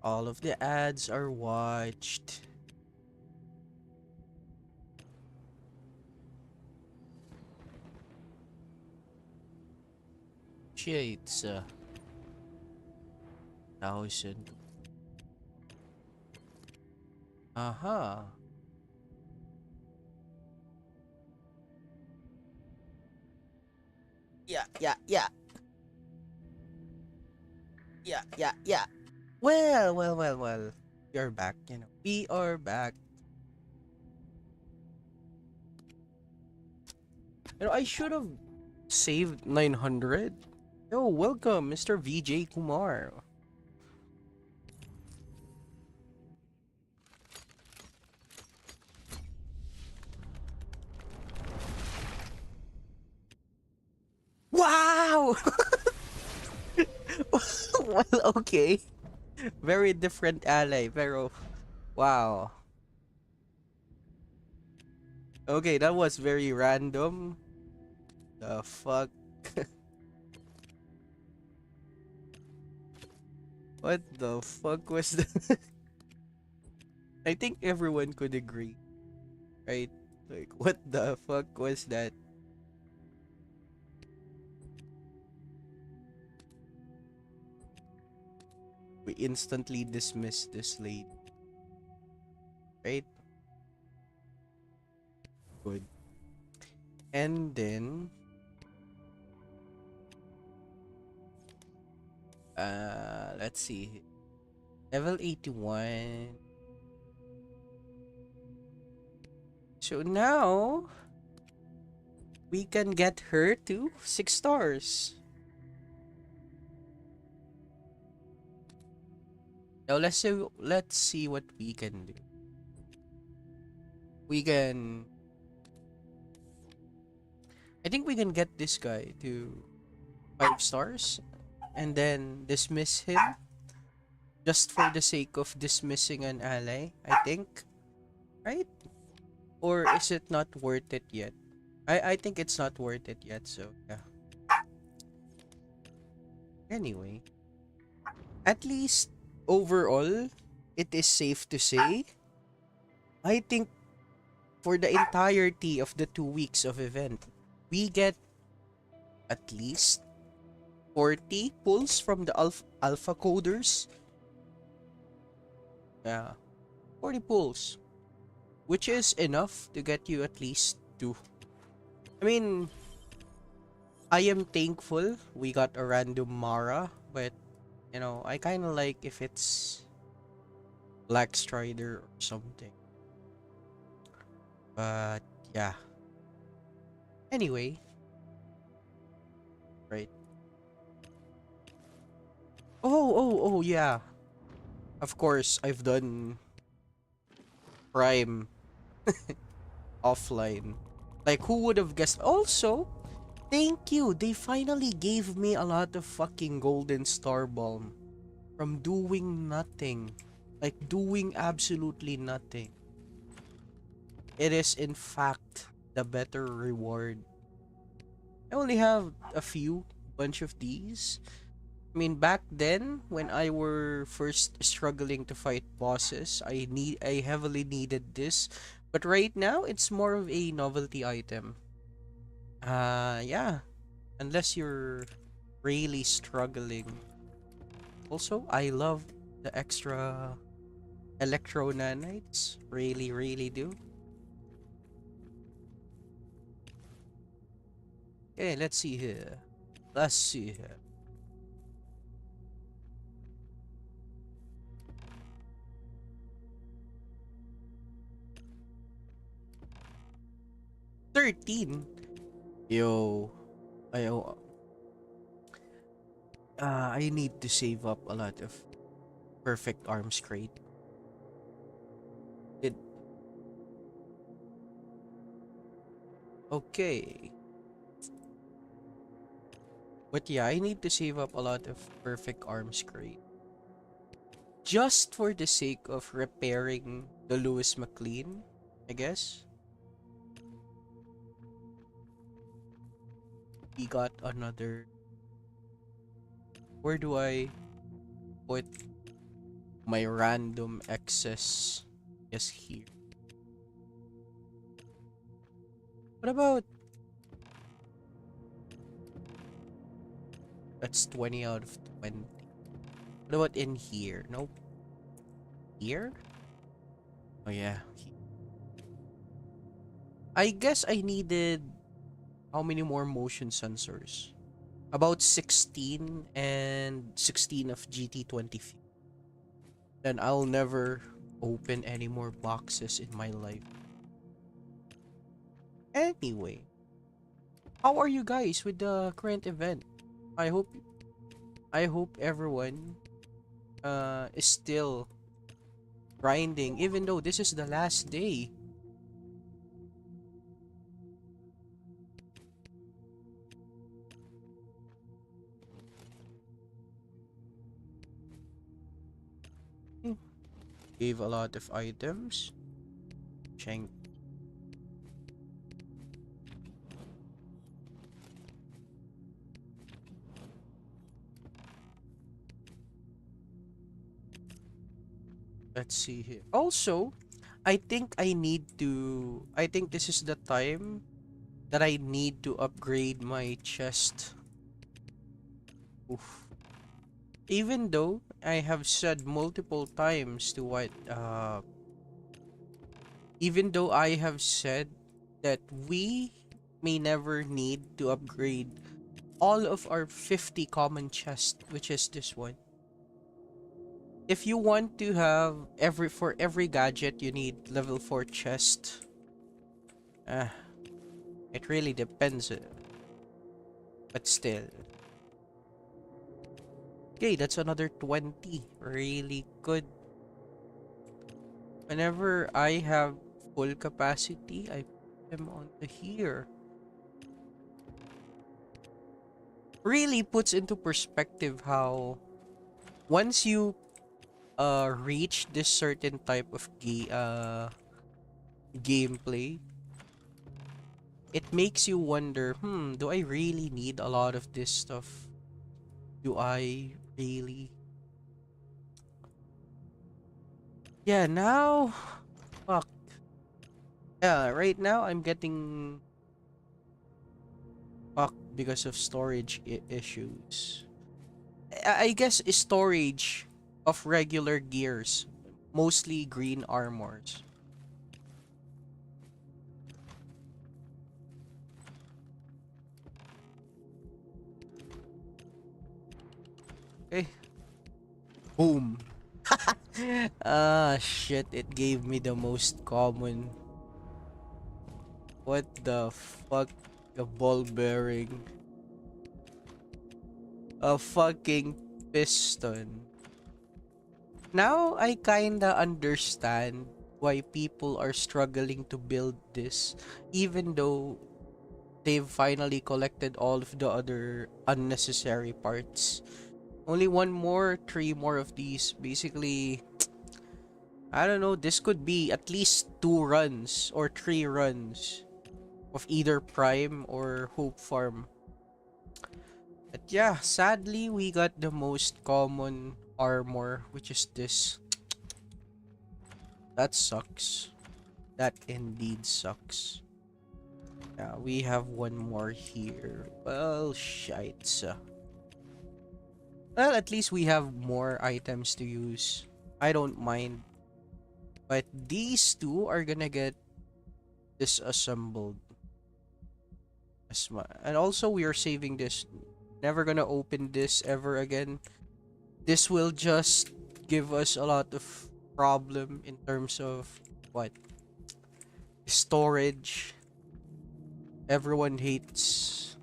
All of the ads are watched. Shades, 1,000. Aha. Yeah, yeah, yeah. Yeah, yeah, yeah. Well. You're back, you know. We are back. You know, I should have saved 900. Yo, welcome, Mr. VJ Kumar. Wow! Well, okay. Very different ally, pero wow. Okay, that was very random. The fuck? What the fuck was that? I think everyone could agree, right? Like, what the fuck was that? We instantly dismissed this lady, right? Good. And then, let's see. Level 81. So now, we can get her to 6 stars. Now let's see what we can do. We can I think we can get this guy to 5 stars and then dismiss him just for the sake of dismissing an ally, I think. Right? Or is it not worth it yet? I think it's not worth it yet, so yeah. Anyway, at least overall, it is safe to say, I think for the entirety of the 2 weeks of event, we get at least 40 pulls from the alpha coders. Yeah, 40 pulls, which is enough to get you at least two. I mean, I am thankful we got a random Mara, but you know, I kind of like if it's Black Strider or something. But yeah. Anyway, right. Oh, yeah. Of course, I've done Prime offline. Like, who would have guessed? Also, thank you. They finally gave me a lot of fucking golden star bomb from doing nothing. Like, doing absolutely nothing. It is, in fact, the better reward. I only have a few bunch of these. I mean, back then when I were first struggling to fight bosses, I heavily needed this. But right now it's more of a novelty item. Yeah, unless you're really struggling. Also, I love the extra electro nanites. Really do. Okay, let's see here. Let's see here. 13. Yo, I I need to save up a lot of perfect arms crate. It okay. But yeah, I need to save up a lot of perfect arms crate. Just for the sake of repairing the Lewis McLean, I guess. We got another. Where do I put my random excess is here. What about, that's 20 out of 20. What about in here? Nope. Here? Oh yeah. I guess I needed how many more motion sensors? About 16 and 16 of GT20. Then I'll never open any more boxes in my life. Anyway, how are you guys with the current event? I hope I hope everyone is still grinding even though this is the last day. Gave a lot of items. Shank. Let's see here. Also, I think this is the time that I need to upgrade my chest. Oof. Even though I have said multiple times to what even though I have said that we may never need to upgrade all of our 50 common chests, which is this one. If you want to have for every gadget you need level 4 chest. Uh, it really depends. But still. Okay, that's another 20. Really good. Whenever I have full capacity, I put them onto here. Really puts into perspective how once you reach this certain type of gameplay, it makes you wonder, do I really need a lot of this stuff? Do I really? Yeah, now, fuck. Yeah, right now I'm getting fucked because of storage issues. I guess storage of regular gears, mostly green armors. Okay. Boom. Ah, shit. It gave me the most common. What the fuck? A ball bearing. A fucking piston. Now I kinda understand why people are struggling to build this, even though they've finally collected all of the other unnecessary parts. Only one more, three more of these. Basically, I don't know, this could be at least 2 runs or 3 runs of either Prime or Hope Farm. But yeah, sadly, we got the most common armor, which is this. That sucks. That indeed sucks. Yeah, we have one more here. Well, shite. Well, at least we have more items to use. I don't mind. But these two are gonna get disassembled. And also, we are saving this. Never gonna open this ever again. This will just give us a lot of problem in terms of what? Storage. Everyone hates.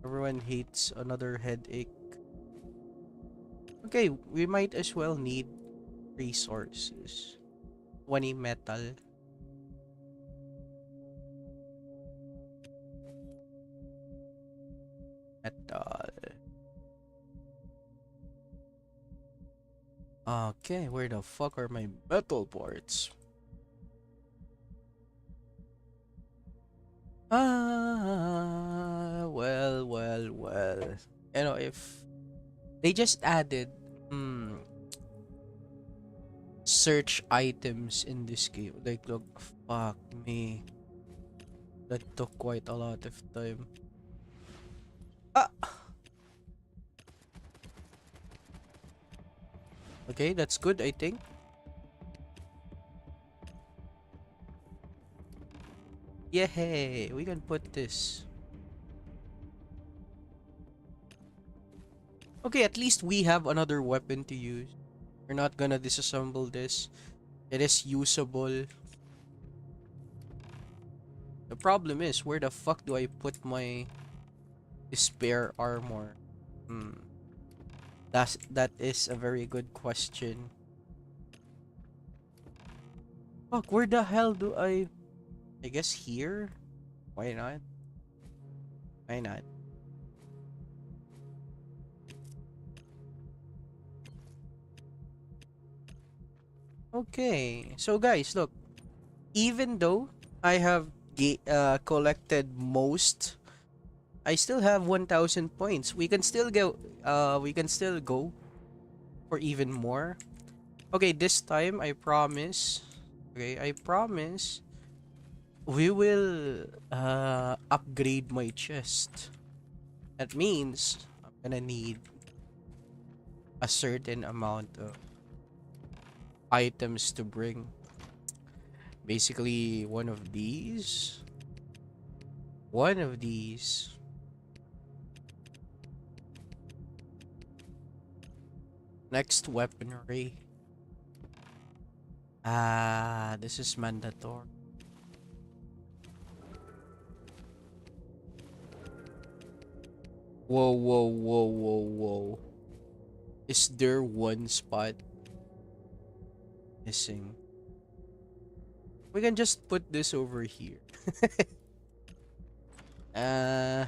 Everyone hates another headache. Okay, we might as well need resources. 20 metal. Metal. Okay, where the fuck are my metal parts? Well. You know, if they just added, search items in this game. Like, look, fuck me. That took quite a lot of time. Ah! Okay, that's good, I think. Yay! We can put this. Okay, at least we have another weapon to use. We're not gonna disassemble this. It is usable. The problem is, where the fuck do I put my spare armor? That is a very good question. Fuck, where the hell do I guess here? Why not? Why not? Okay, so guys, look. Even though I have collected most, I still have 1,000 points. We can still go. We can still go for even more. Okay, this time I promise. Okay, I promise. We will upgrade my chest. That means I'm gonna need a certain amount of items to bring. Basically, one of these. One of these. Next weaponry. This is mandatory. Whoa, whoa, whoa, whoa, whoa. Is there one spot missing? We can just put this over here. Now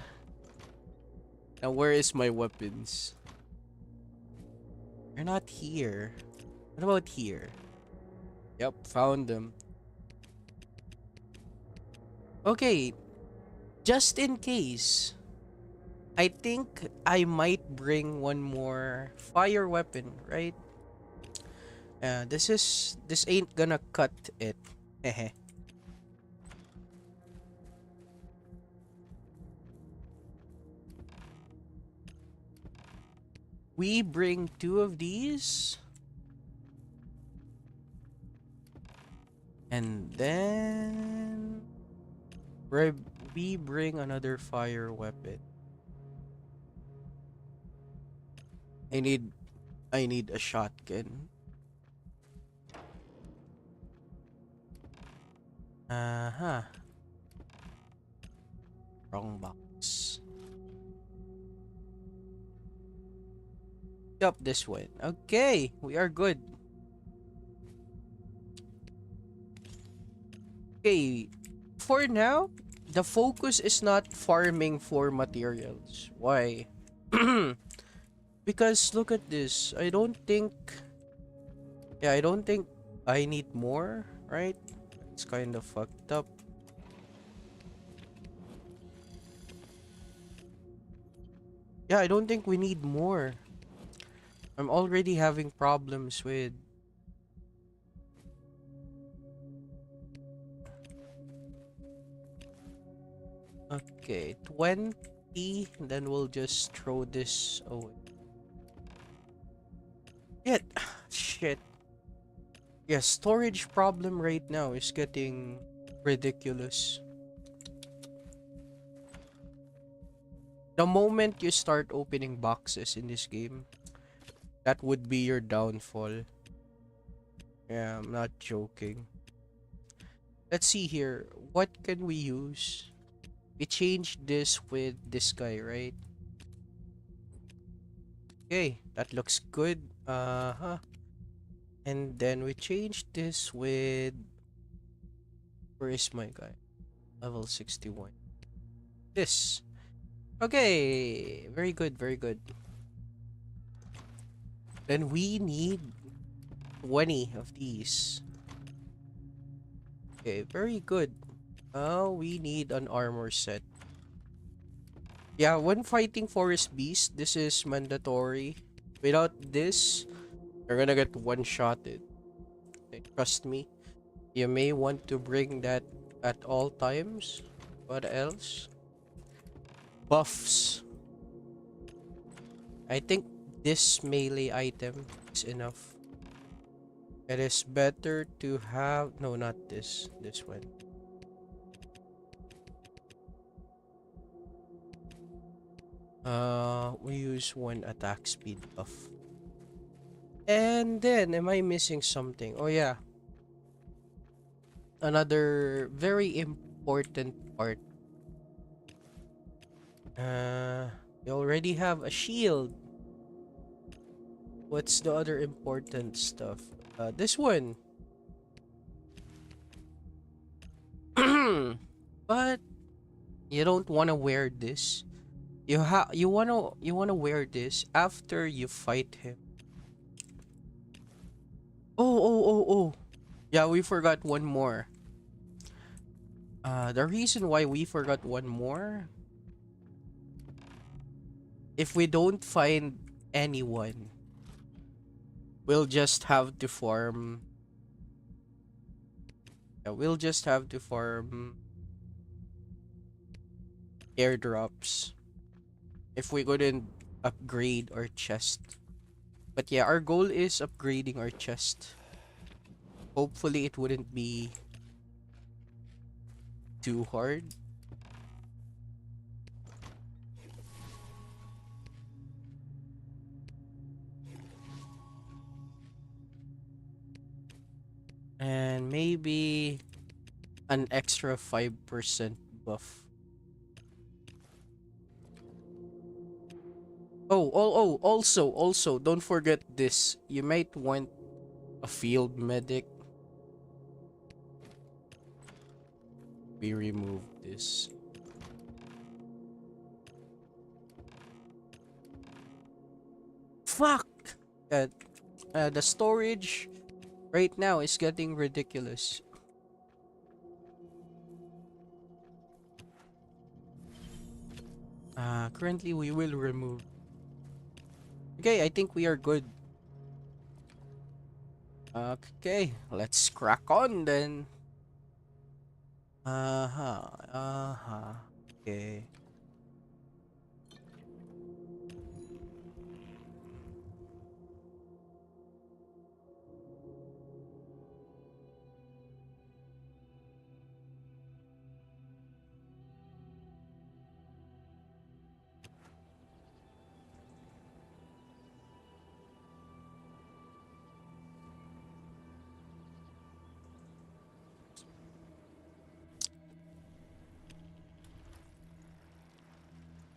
where is my weapons? They're not here. What about here? Yep, found them. Okay, just in case, I think I might bring one more fire weapon, right? This ain't gonna cut it. Hehe. We bring two of these. And then we bring another fire weapon. I need a shotgun. Uh-huh. Wrong box. Yup, this one. Okay, we are good. Okay, for now, the focus is not farming for materials. Why? Because look at this. I don't think I need more, right? It's kind of fucked up. Yeah, I don't think we need more. I'm already having problems with... Okay, 20, then we'll just throw this away. Yet, shit. Yeah, storage problem right now is getting ridiculous. The moment you start opening boxes in this game, that would be your downfall. Yeah, I'm not joking. Let's see here. What can we use? We changed this with this guy, right? Okay, that looks good. Uh-huh. And then we changed this with... Where is my guy? Level 61. This. Okay, very good, very good. Then we need 20 of these. Okay, very good. Now we need an armor set. Yeah, when fighting forest beast, this is mandatory. Without this, you're gonna get one-shotted. Trust me. You may want to bring that at all times. What else? Buffs. I think this melee item is enough. It is better to have... No, not this. This one. We use one attack speed buff. And then, am I missing something? Oh yeah. Another very important part. We already have a shield. What's the other important stuff? This one. But you don't want to wear this. You wanna wear this after you fight him. Oh. Yeah, we forgot one more. The reason why we forgot one more, if we don't find anyone, we'll just have to farm. Yeah, we'll just have to farm airdrops if we couldn't upgrade our chest. But yeah, our goal is upgrading our chest. Hopefully it wouldn't be too hard. And maybe an extra 5% buff. Also, don't forget this. You might want a field medic. We remove this. Fuck! The storage right now is getting ridiculous. Currently we will remove. Okay, I think we are good. Okay, let's crack on then. Okay.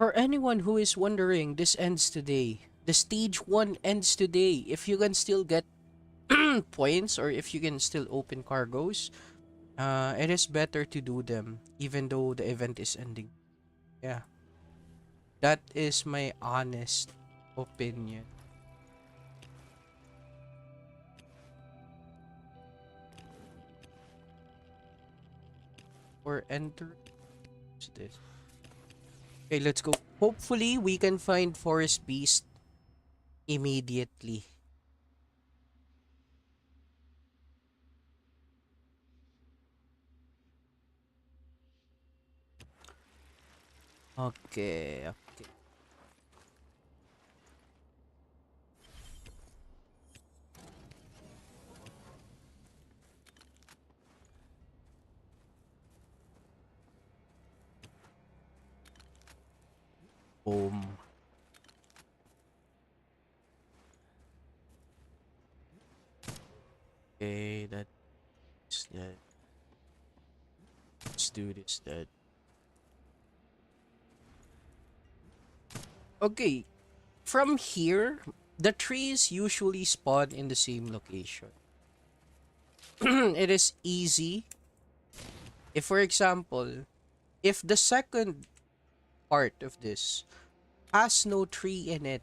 For anyone who is wondering, this ends today. The stage 1 ends today. If you can still get points or if you can still open cargoes, it is better to do them even though the event is ending. Yeah. That is my honest opinion. Or enter. What's this? Okay, let's go. Hopefully, we can find Forest Beast immediately. Okay. Boom. Okay, that's that. Let's do this then. Okay, from here, the trees usually spawn in the same location. It is easy. If, for example, if the second part of this has no tree in it,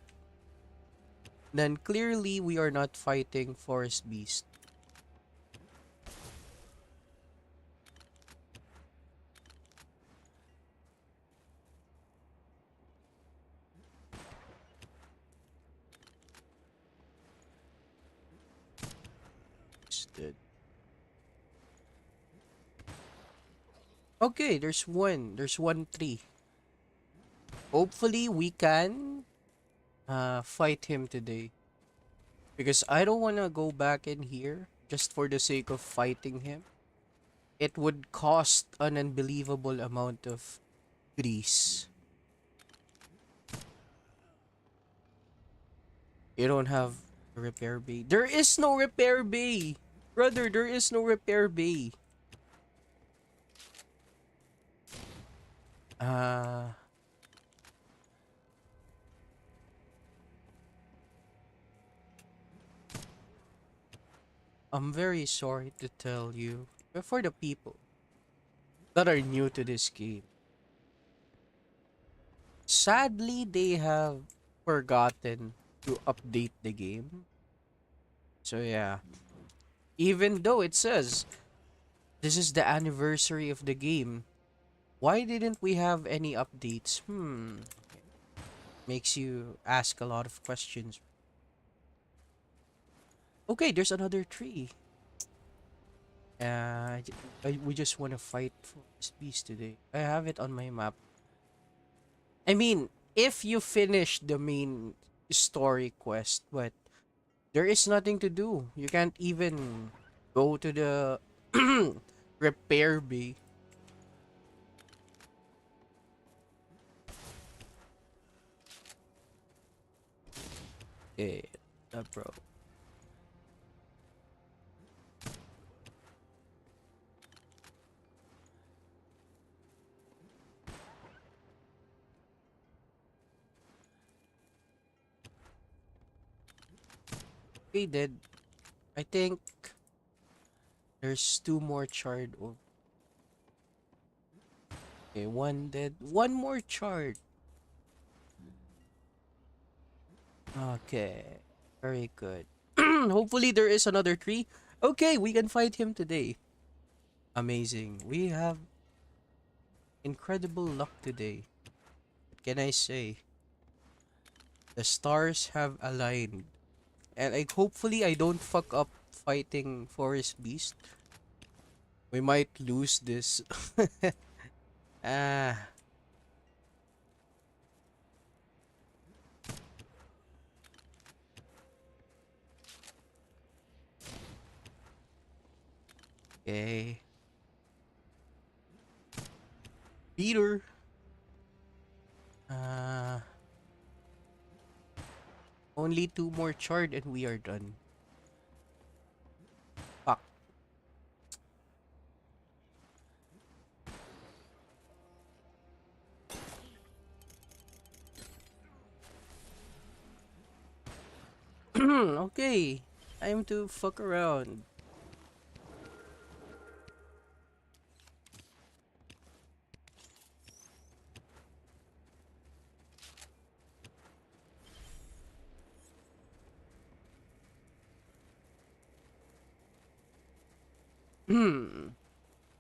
then clearly we are not fighting Forest Beast. It's dead. Okay, there's one tree. Hopefully we can fight him today. Because I don't want to go back in here just for the sake of fighting him. It would cost an unbelievable amount of grease. You don't have a repair bay. There is no repair bay! Brother, there is no repair bay. Uh, I'm very sorry to tell you, but for the people that are new to this game, sadly they have forgotten to update the game. So yeah, even though it says this is the anniversary of the game, why didn't we have any updates? Makes you ask a lot of questions. Okay, there's another tree. We just want to fight for this beast today. I have it on my map. I mean, if you finish the main story quest, but there is nothing to do. You can't even go to the repair bay. Eh, bro. Okay, dead. I think there's two more charred. Okay, one dead. One more charred. Okay, very good. Hopefully there is another tree. Okay, we can fight him today. Amazing. We have incredible luck today. What can I say? The stars have aligned. And hopefully I don't fuck up fighting Forest Beast. We might lose this. Ah, okay. Peter. Uh, Only two more charred and we are done. Fuck. Okay. Time to fuck around.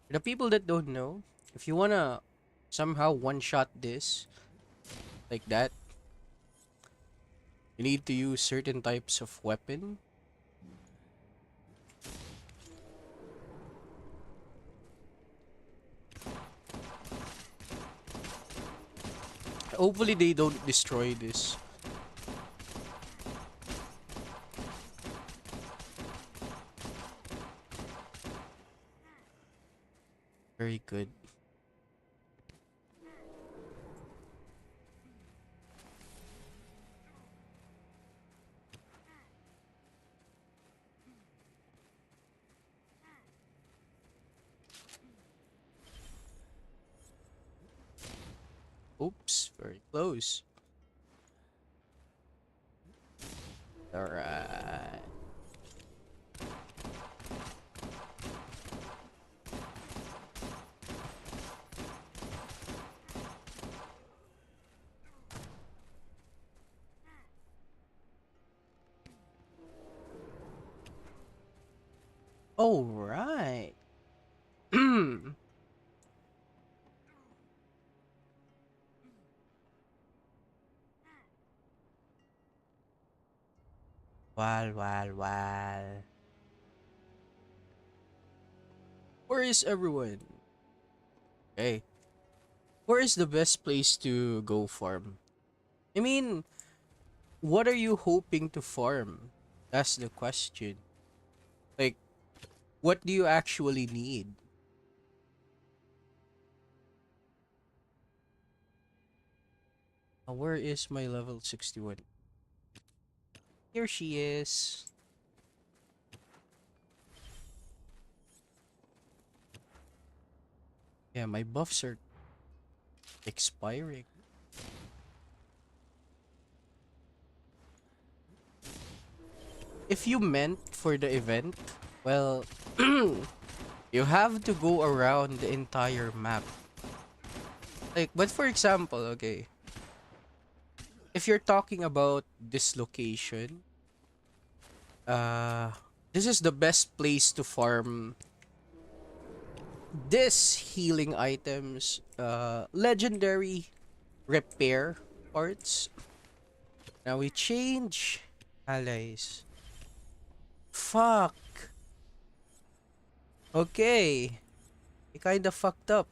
The people that don't know, if you wanna somehow one-shot this like that, you need to use certain types of weapon. Hopefully they don't destroy this. Very good. Oops, very close. Alright. Alright. Well. Where is everyone? Okay. Where is the best place to go farm? I mean, what are you hoping to farm? That's the question. Like, what do you actually need? Where is my level 61? Here she is. Yeah, my buffs are expiring. If you meant for the event, well, you have to go around the entire map. Like, but for example, okay, if you're talking about this location, uh, this is the best place to farm this healing items, legendary repair parts. Now we change allies. Fuck. Okay. I kinda fucked up.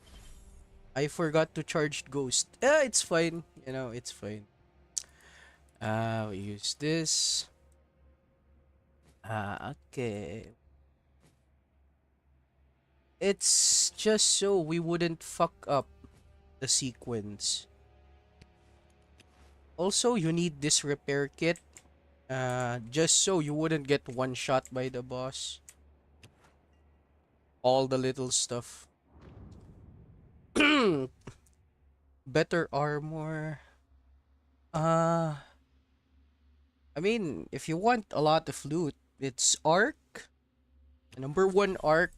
I forgot to charge Ghost. It's fine. You know, it's fine. We use this. Okay. It's just so we wouldn't fuck up the sequence. Also, you need this repair kit. Just so you wouldn't get one shot by the boss. All the little stuff. Better armor. Uh, I mean, if you want a lot of loot, it's arc. Number one arc.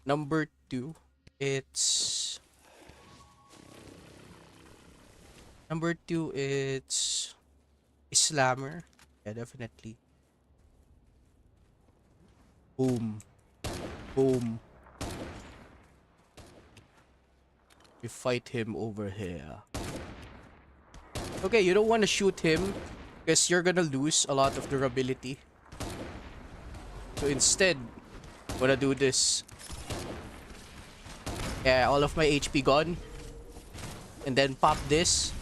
Number two, it's it's Slammer. Yeah, definitely. Boom. Boom. We fight him over here. Okay, you don't want to shoot him because you're gonna lose a lot of durability. So instead, I'm gonna do this. Yeah, all of my HP gone. And then pop this.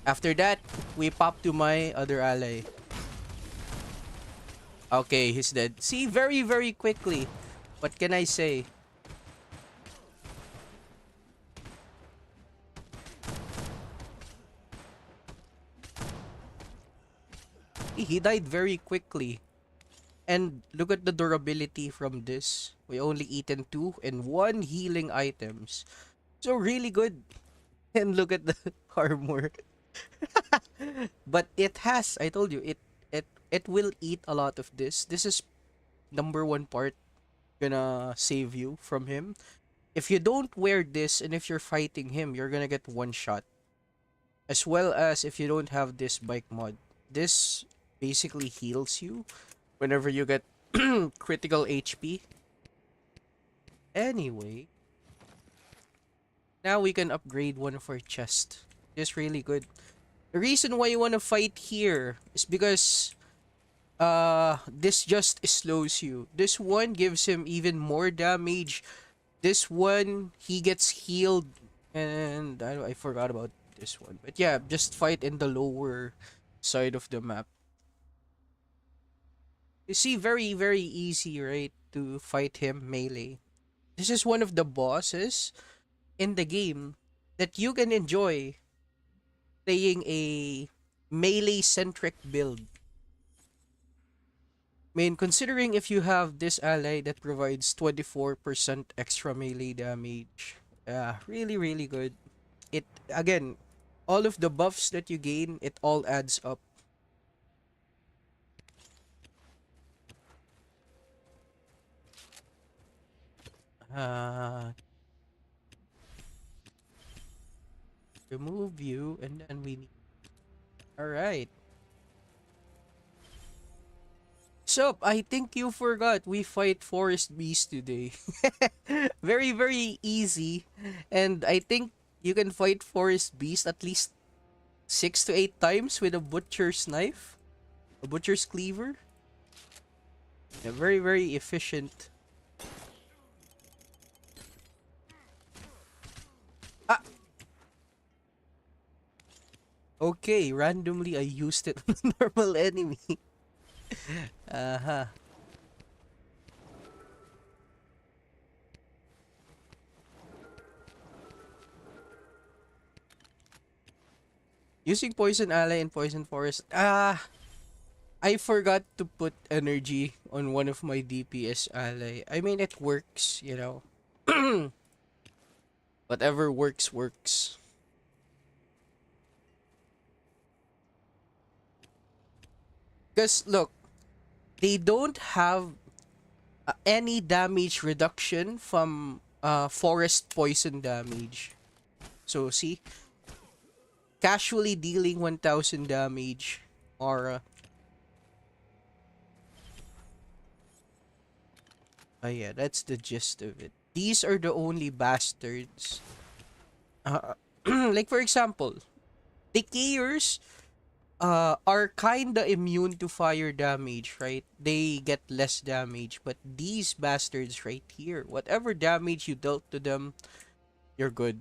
After that, we pop to my other ally. Okay, he's dead. See, very, very quickly. What can I say? He died very quickly. And look at the durability from this. We only eaten 2 and 1 healing items. So really good. And look at the armor. But it has, I told you, it will eat a lot of this. This is number one part gonna save you from him. If you don't wear this and if you're fighting him, you're gonna get one shot. As well as if you don't have this bike mod. This basically heals you whenever you get critical HP. Anyway, now we can upgrade one of our chest. It's really good. The reason why you want to fight here is because this just slows you. This one gives him even more damage. This one he gets healed, and I forgot about this one. But yeah, just fight in the lower side of the map. You see, very, very easy, right, to fight him melee. This is one of the bosses in the game that you can enjoy playing a melee-centric build. I mean, considering if you have this ally that provides 24% extra melee damage, really, really good. It, again, all of the buffs that you gain, it all adds up. Uh, remove you, and then we need. Alright. So, I think you forgot we fight Forest Beast today. Very, very easy. And I think you can fight Forest Beast at least 6 to 8 times with a butcher's knife. A butcher's cleaver. Yeah, very, very efficient. Okay, randomly I used it on a normal enemy. Uh-huh. Using Poison Ally and Poison Forest. I forgot to put energy on one of my DPS ally. I mean, it works, you know. Whatever works, works. Because, look, they don't have any damage reduction from forest poison damage. So, see? Casually dealing 1000 damage. Or, yeah, that's the gist of it. These are the only bastards. Like, for example, Decayers are kinda immune to fire damage, right? They get less damage, but these bastards right here, whatever damage you dealt to them, you're good.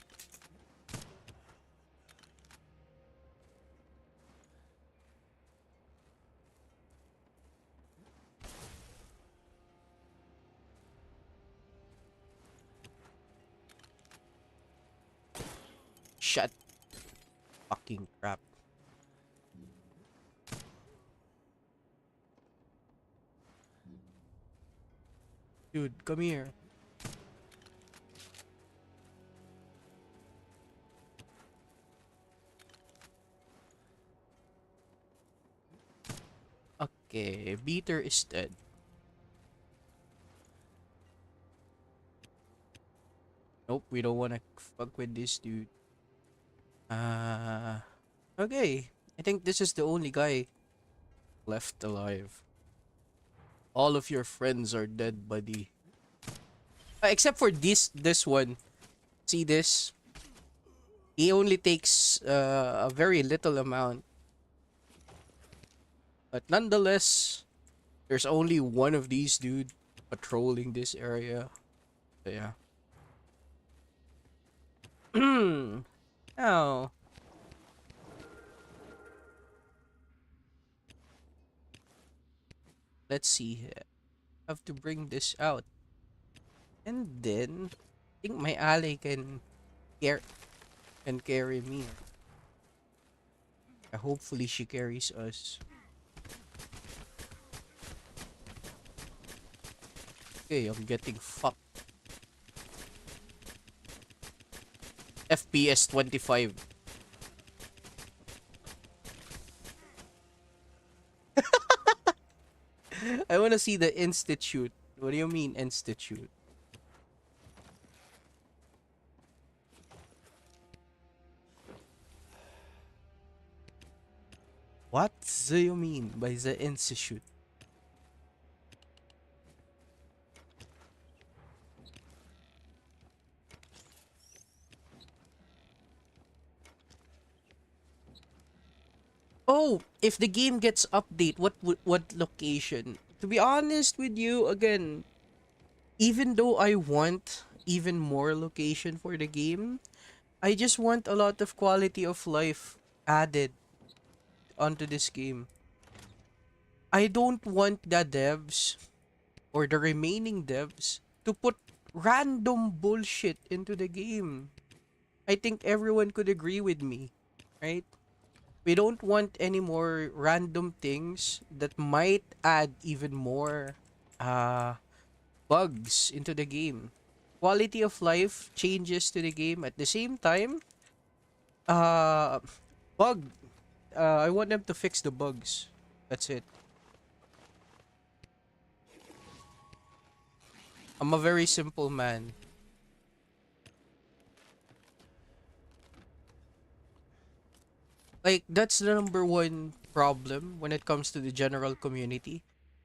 Shut fucking crap. Dude, come here. Okay, Beater is dead. Nope, we don't wanna fuck with this dude. Uh, okay. I think this is the only guy left alive. All of your friends are dead, buddy. Except for this one. See this? He only takes a very little amount. But nonetheless, there's only one of these dude patrolling this area. So yeah. Oh. Let's see. Have to bring this out. And then I think my ally care can carry me. Hopefully she carries us. Okay, I'm getting fucked. FPS 25. I want to see the institute. What do you mean institute? What do you mean by the institute? Oh, if the game gets update, what location? To be honest with you, again, even though I want even more location for the game, I just want a lot of quality of life added onto this game. I don't want the devs or the remaining devs to put random bullshit into the game. I think everyone could agree with me, right? We don't want any more random things that might add even more uh bugs into the game. Quality of life changes to the game at the same time. Uh bug I want them to fix the bugs. That's it. I'm a very simple man. Like, that's the number one problem when it comes to the general community.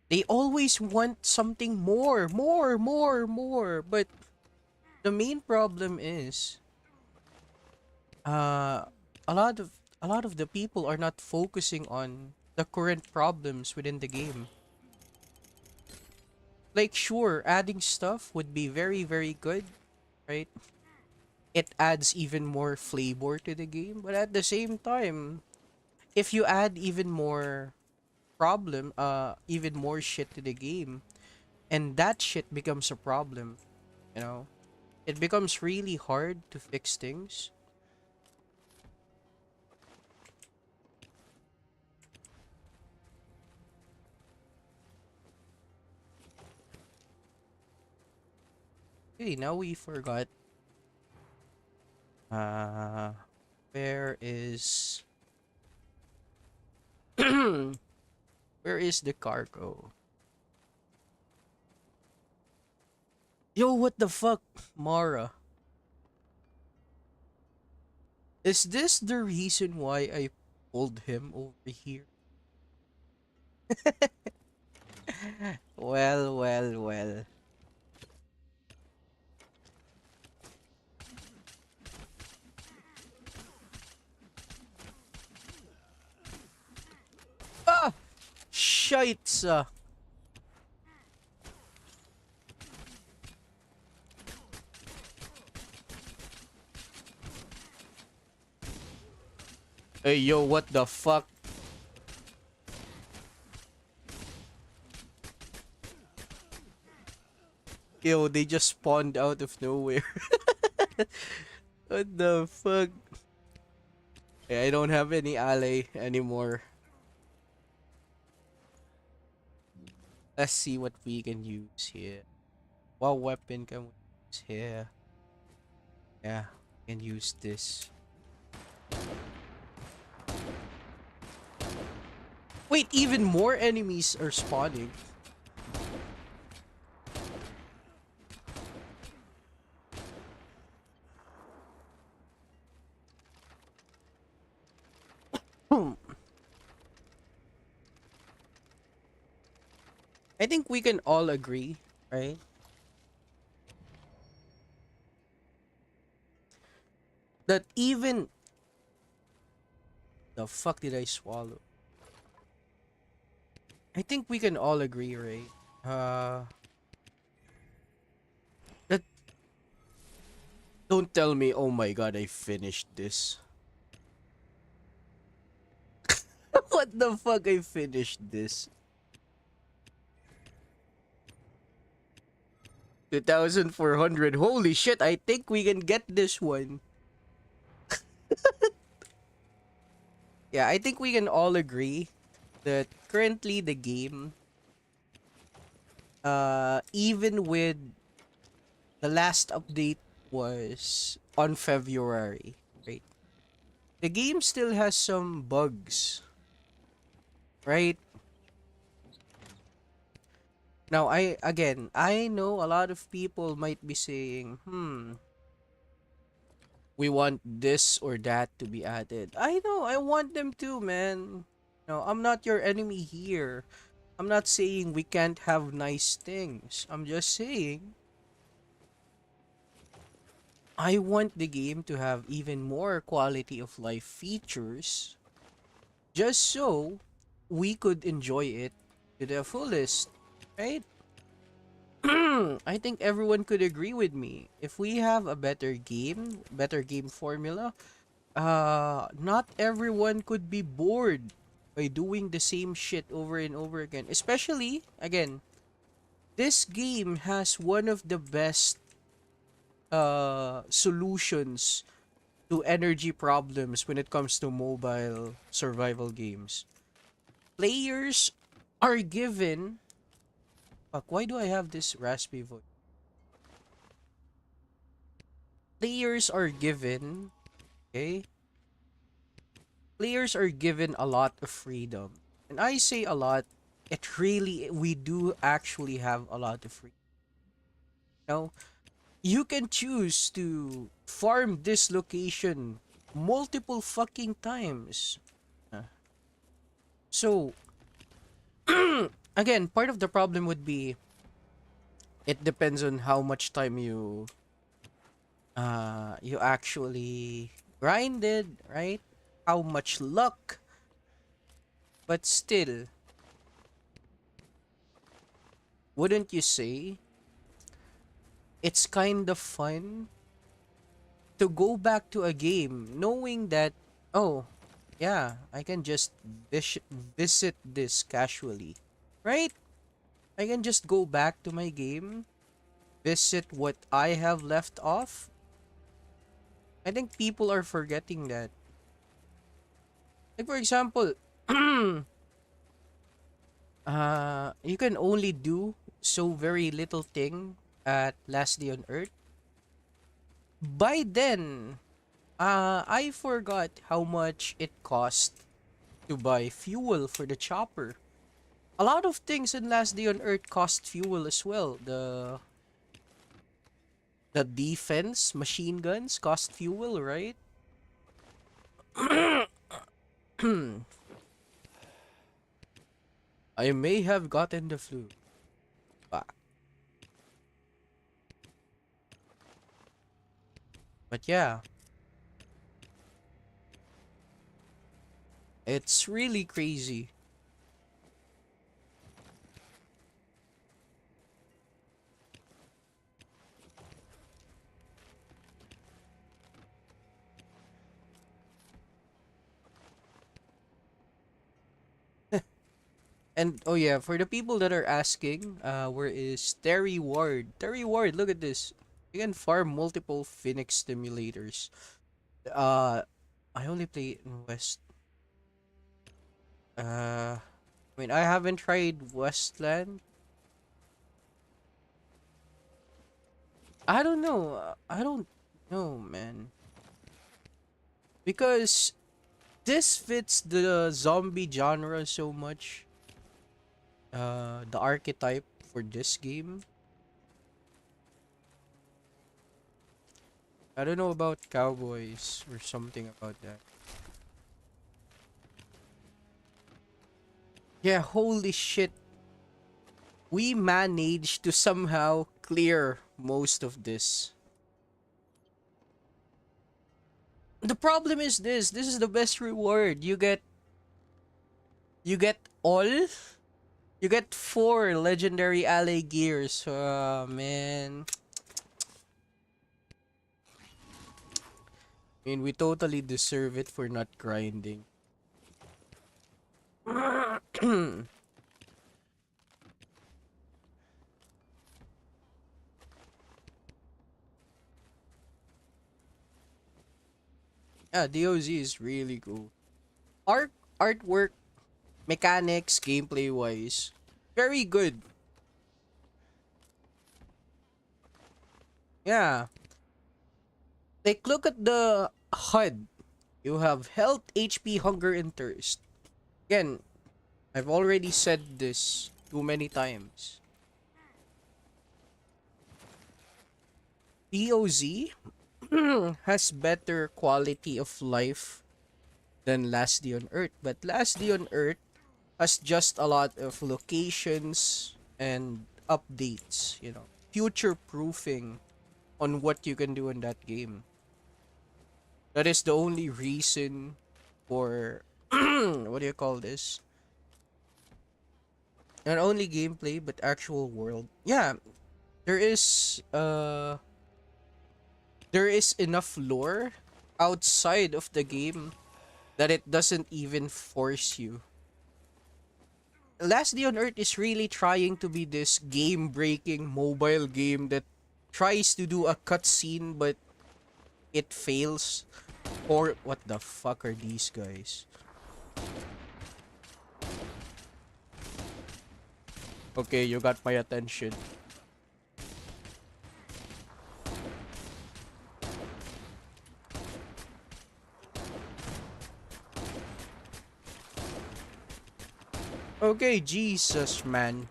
They always want something more, more, more, more. But the main problem is uh a lot of the people are not focusing on the current problems within the game. Like, sure, adding stuff would be very, very good, right? It adds even more flavor to the game, but at the same time, if you add even more even more shit to the game, and that shit becomes a problem, you know, it becomes really hard to fix things. Okay, now we forgot. Uh, where is where is the cargo? Yo, what the fuck, Mara? Is this the reason why I pulled him over here? Well, well, well. Ah! Shites! Hey, yo, what the fuck? Yo, they just spawned out of nowhere. What the fuck? Hey, I don't have any ally anymore. Let's see what we can use here. What weapon can we use here? Yeah, we can use this. Wait, even more enemies are spawning. I think we can all agree, right? That even the fuck did I swallow? I think we can all agree, right? That don't tell me, oh my god, I finished this. What the fuck, I finished this? 2,400. Holy shit, I think we can get this one. Yeah, I think we can all agree that currently the game, even with the last update was on February, right? The game still has some bugs, right? Now, I know a lot of people might be saying, we want this or that to be added. I know, I want them to, man. No, I'm not your enemy here. I'm not saying we can't have nice things. I'm just saying I want the game to have even more quality of life features just so we could enjoy it to the fullest, right? I think everyone could agree with me. If we have a better game formula, not everyone could be bored by doing the same shit over and over again. Especially, again, this game has one of the best solutions to energy problems when it comes to mobile survival games. Players are given. Fuck, why do I have this raspy voice? Players are given. Okay? Players are given a lot of freedom. And I say a lot, we do actually have a lot of freedom. You know, you can choose to farm this location multiple fucking times. So, again, part of the problem would be it depends on how much time you actually grinded, right? How much luck. But still, wouldn't you say it's kind of fun to go back to a game knowing that, oh, Yeah, I can just visit this casually, right? I can just go back to my game, visit what I have left off. I think people are forgetting that. Like for example, you can only do so very little thing at Last Day on Earth. By then, I forgot how much it cost to buy fuel for the chopper. A lot of things in Last Day on Earth cost fuel as well. The defense machine guns cost fuel, right? I may have gotten the flu. But, but yeah, it's really crazy. And oh yeah, for the people that are asking, where is Terry Ward? Terry Ward, look at this. You can farm multiple Phoenix stimulators. Uh, I only play in West. I mean, I haven't tried Westland. I don't know. I don't know, man. Because this fits the zombie genre so much. The archetype for this game. I don't know about cowboys or something about that. Yeah, holy shit. We managed to somehow clear most of this. The problem is this. This is the best reward. You get all. You get 4 legendary ally gears. Man. I mean, we totally deserve it for not grinding. Yeah, DOZ is really cool. Art artwork, mechanics, gameplay wise, very good. Yeah. Like look at the HUD. You have health, HP, hunger, and thirst. Again, I've already said this too many times. DOZ has better quality of life than Last Day on Earth, but Last Day on Earth has just a lot of locations and updates, future proofing on what you can do in that game. That is the only reason for what do you call this? Not only gameplay but actual world. Yeah, there is uh there is enough lore outside of the game that it doesn't even force you. Last Day on Earth is really trying to be this game-breaking mobile game that tries to do a cutscene but it fails. Or what the fuck are these guys? Okay, you got my attention. Okay, Jesus, man.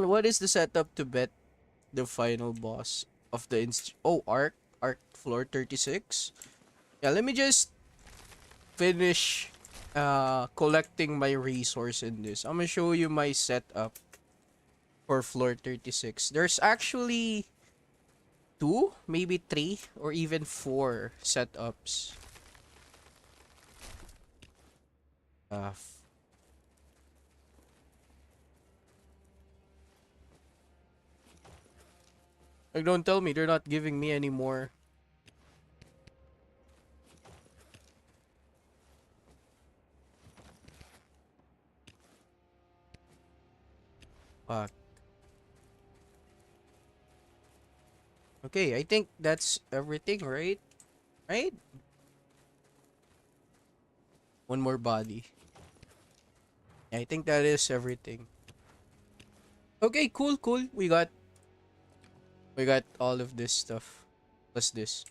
What is the setup to bet the final boss of the Arc floor 36? Yeah, let me just finish collecting my resource in this. I'm gonna show you my setup for floor 36. There's actually two, maybe three, or even four setups. Uh, Like, don't tell me they're not giving me any more. Fuck. Okay, I think that's everything, right? Right? One more body. Yeah, I think that is everything. Okay, cool, cool. We got all of this stuff. Plus this.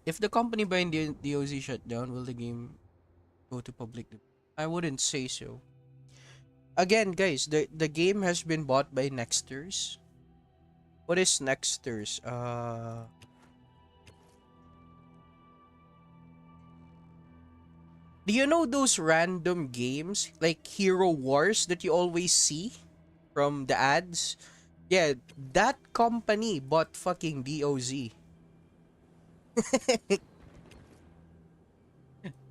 If the company behind the DOZ shut down, will the game go to public? I wouldn't say so. Again, guys, the game has been bought by Nexters. What is Nexters? Do you know those random games like Hero Wars that you always see from the ads? Yeah, that company bought fucking DOZ.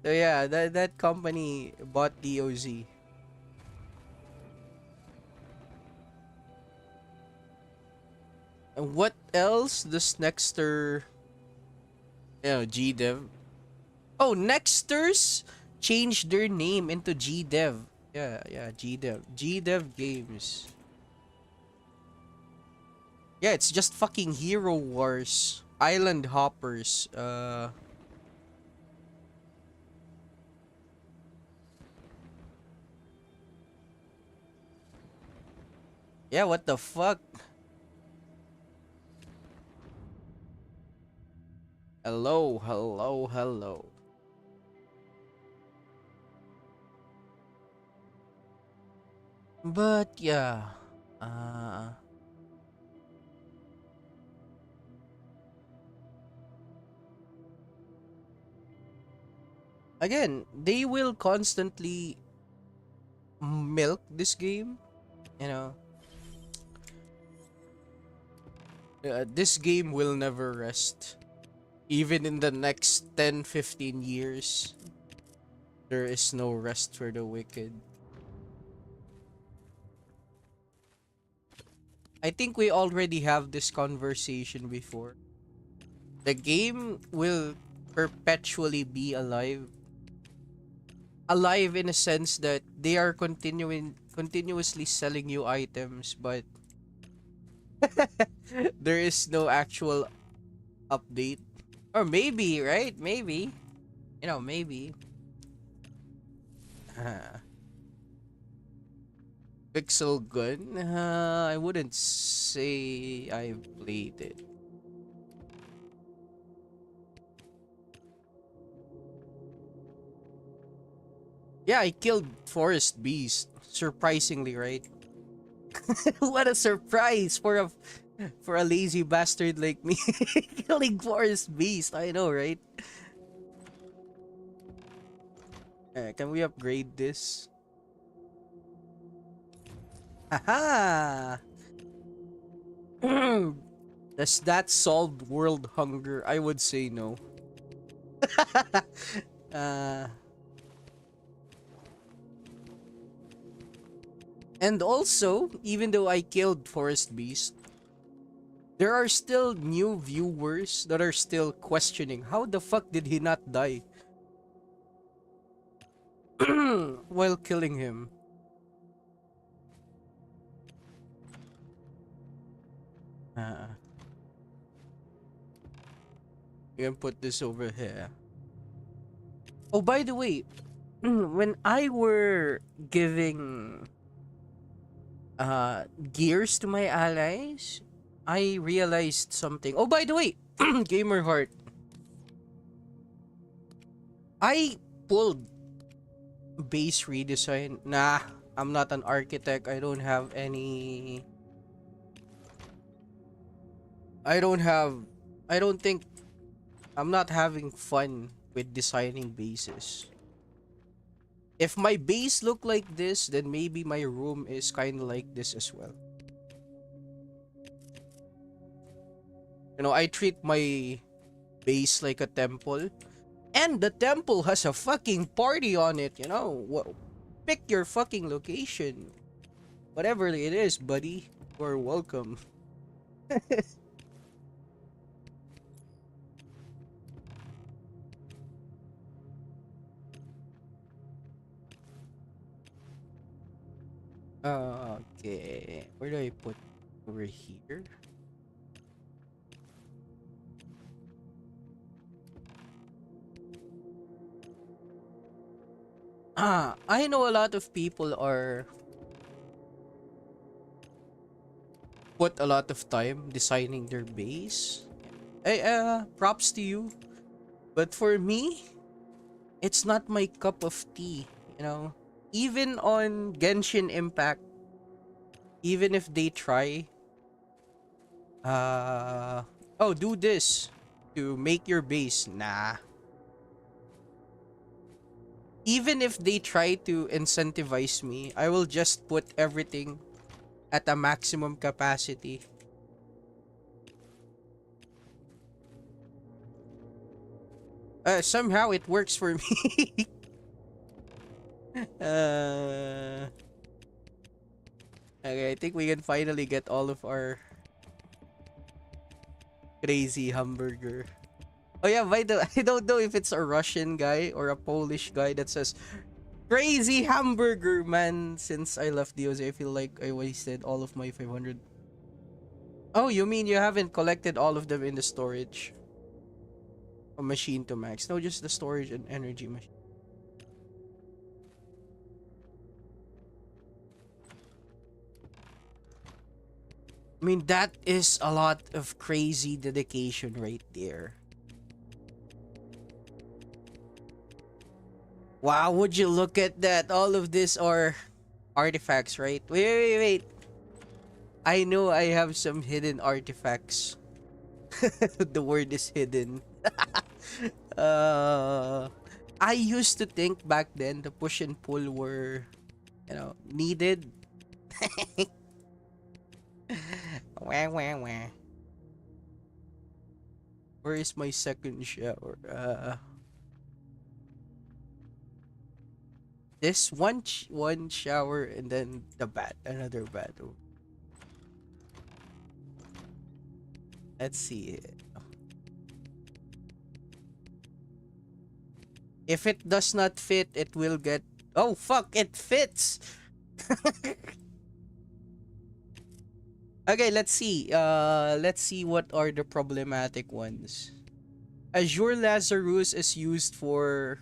So yeah, that company bought DOZ. And what else does Nexter, GDev? Oh, Nexters changed their name into GDev. Yeah, yeah, GDev. GDev Games. Yeah, it's just fucking Hero Wars. Island Hoppers. Yeah, what the fuck? Hello, hello, hello. But yeah. Uh Again, they will constantly milk this game, you know. This game will never rest. Even in the next 10, 15 years, there is no rest for the wicked. I think we already have this conversation before. The game will perpetually be alive. Alive in a sense that they are continuously selling you items, but there is no actual update. Or maybe, right? Maybe. Maybe. Pixel Gun? I wouldn't say I've played it. Yeah, I killed Forest Beast. Surprisingly, right? What a surprise for a lazy bastard like me. Killing Forest Beast. I know, right? Can we upgrade this? Haha! Does that solve world hunger? I would say no. uh, and also, even though I killed Forest Beast, there are still new viewers that are still questioning how the fuck did he not die while killing him. Uh, you can put this over here. Oh, by the way, when I were giving gears to my allies, I realized something. Oh, by the way, Gamer Heart, I pulled base redesign. Nah, I'm not an architect. I don't have any. I don't have. I don't think. I'm not having fun with designing bases. If my base look like this, then maybe my room is kind of like this as well. I treat my base like a temple. And the temple has a fucking party on it, you know? Pick your fucking location. Whatever it is, buddy. You're welcome. Okay. Where do I put over here? I know a lot of people are put a lot of time designing their base. Props to you. But for me, it's not my cup of tea, you know. Even on Genshin Impact, even if they try, uh, oh, do this to make your base. Nah. Even if they try to incentivize me, I will just put everything at a maximum capacity. Somehow it works for me. uh, okay, I think we can finally get all of our crazy hamburger. Oh yeah, by the I don't know if it's a Russian guy or a Polish guy that says crazy hamburger, man. Since I left DOZ, I feel like I wasted all of my 500. Oh, you mean you haven't collected all of them in the storage? A machine to max. No, just the storage and energy machine. I mean, that is a lot of crazy dedication right there. Wow, would you look at that? All of this are artifacts, right? Wait. I know I have some hidden artifacts. The word is hidden. uh, I used to think back then the push and pull were, needed. Wah, wah, wah. Where is my second shower? This one shower and then the bath, another bathroom. Let's see. If it does not fit, it will get. Oh fuck! It fits. Okay, let's see. Let's see what are the problematic ones. Azure Lazarus is used for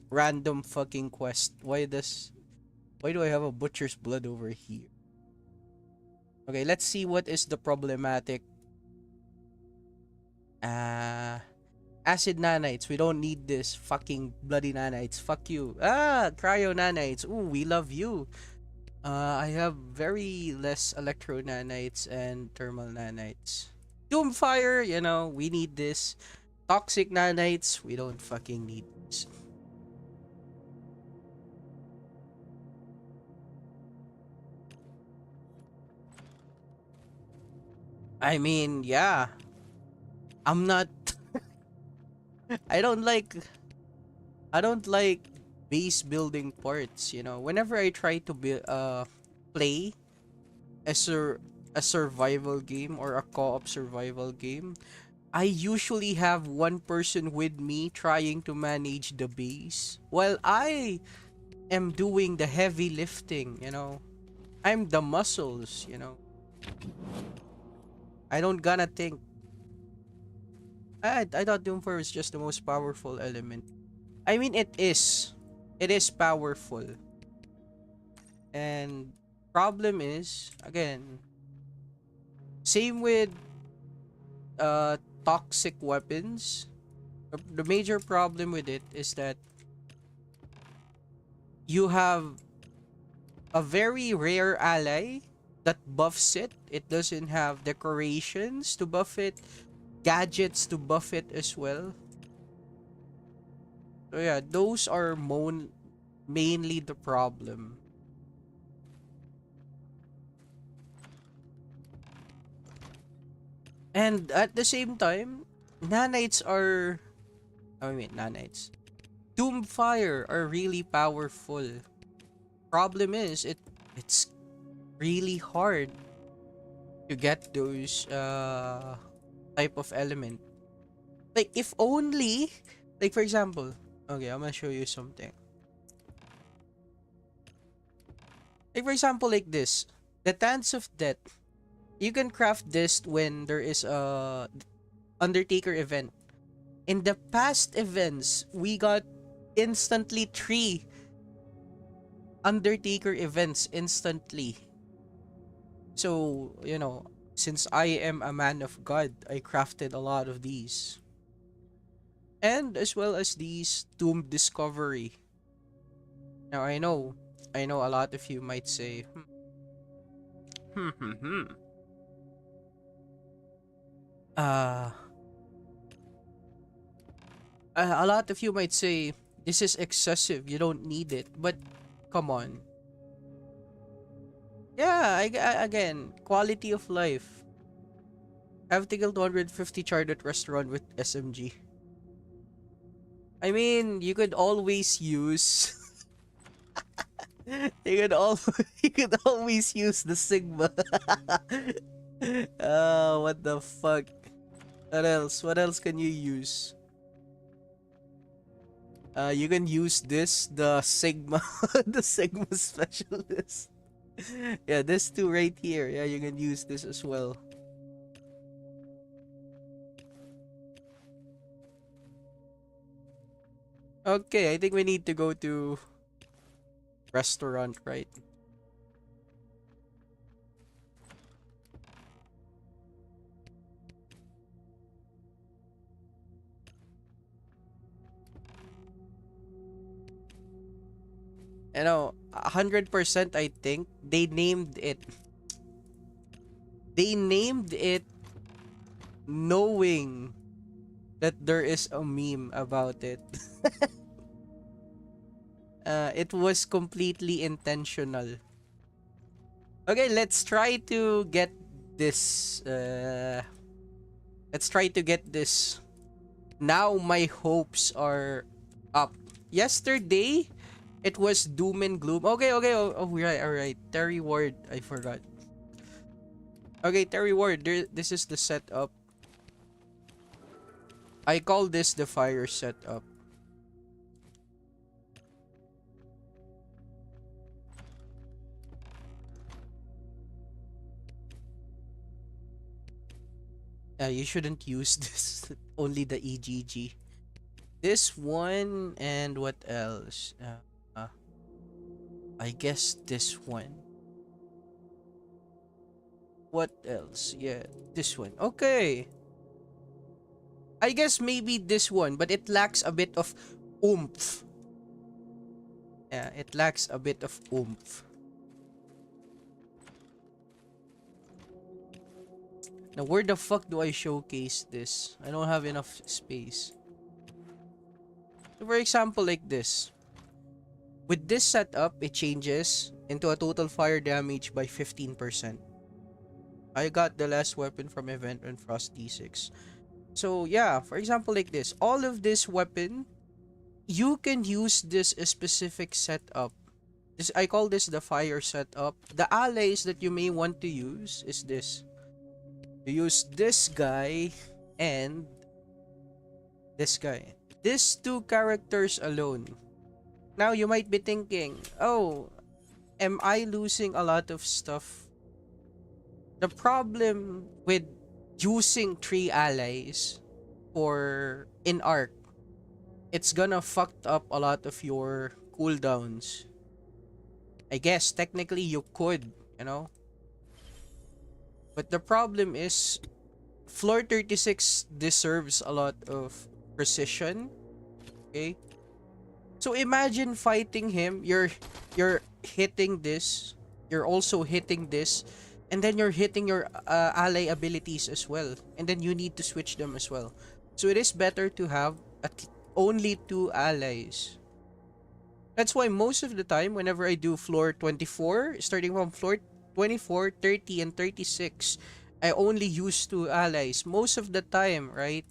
random fucking quest. Why do I have a butcher's blood over here? Okay, let's see what is the problematic. Uh Acid nanites. We don't need this fucking bloody nanites. Fuck you. Cryo nanites. Ooh, we love you. I have very less electro nanites and thermal nanites. Doomfire, we need this. Toxic nanites, we don't fucking need this. I mean, yeah. I'm not I don't like base building parts, Whenever I try to play a survival game or a co-op survival game, I usually have one person with me trying to manage the base while I am doing the heavy lifting. I'm the muscles. I don't gonna think. I thought Doomfire was just the most powerful element. I mean, it is. It is powerful. And problem is, again, same with toxic weapons. The major problem with it is that you have a very rare ally that buffs it. It doesn't have decorations to buff it, gadgets to buff it as well. So yeah, those are mainly the problem. And at the same time, nanites are I mean, nanites. Doomfire are really powerful. Problem is, it's really hard to get those type of element. Like, if only, like for example, okay, I'm gonna show you something. Like for example, like this, the Dance of Death. You can craft this when there is a Undertaker event. In the past events, we got instantly 3 Undertaker events instantly. So, since I am a man of God, I crafted a lot of these. And as well as these Tomb Discovery. Now, I know a lot of you might say, hmm, hmm, hmm, hmm. Uh, a lot of you might say, this is excessive, you don't need it. But, come on. Yeah, again, quality of life. Have to kill 250 charred at restaurant with SMG. I mean, you could always use... you could always use the Sigma. Oh, what the fuck? What else? What else can you use? You can use this, the Sigma, the Sigma specialist. Yeah, this two right here. Yeah, you can use this as well. Okay, I think we need to go to restaurant, right? You know, 100% I think they named it. They named it knowing that there is a meme about it. It was completely intentional. Okay, let's try to get this. Let's try to get this. Now my hopes are up. Yesterday, it was doom and gloom. Okay, okay. Oh, right, all right. Terry Ward, I forgot. Okay, Terry Ward. This is the setup. I call this the fire setup. You shouldn't use this. Only the EGG. This one and what else? I guess this one. What else? Yeah, this one. Okay. I guess maybe this one, but it lacks a bit of oomph. Yeah, it lacks a bit of oomph. Now, where the fuck do I showcase this? I don't have enough space. So for example, like this. With this setup, it changes into a total fire damage by 15%. I got the last weapon from event on Frost D6. So yeah, for example, like this. All of this weapon, you can use this specific setup. I call this the fire setup. The allies that you may want to use is this. You use this guy and this guy. These two characters alone. Now you might be thinking, oh, am I losing a lot of stuff? The problem with using 3 allies or in arc, it's gonna fuck up a lot of your cooldowns. I guess technically you could, but the problem is floor 36 deserves a lot of precision. Okay? So imagine fighting him, you're hitting this, you're also hitting this, and then you're hitting your ally abilities as well, and then you need to switch them as well. So it is better to have only 2 allies. That's why most of the time, whenever I do floor 24, starting from floor 24, 30, and 36, I only use 2 allies. Most of the time, right,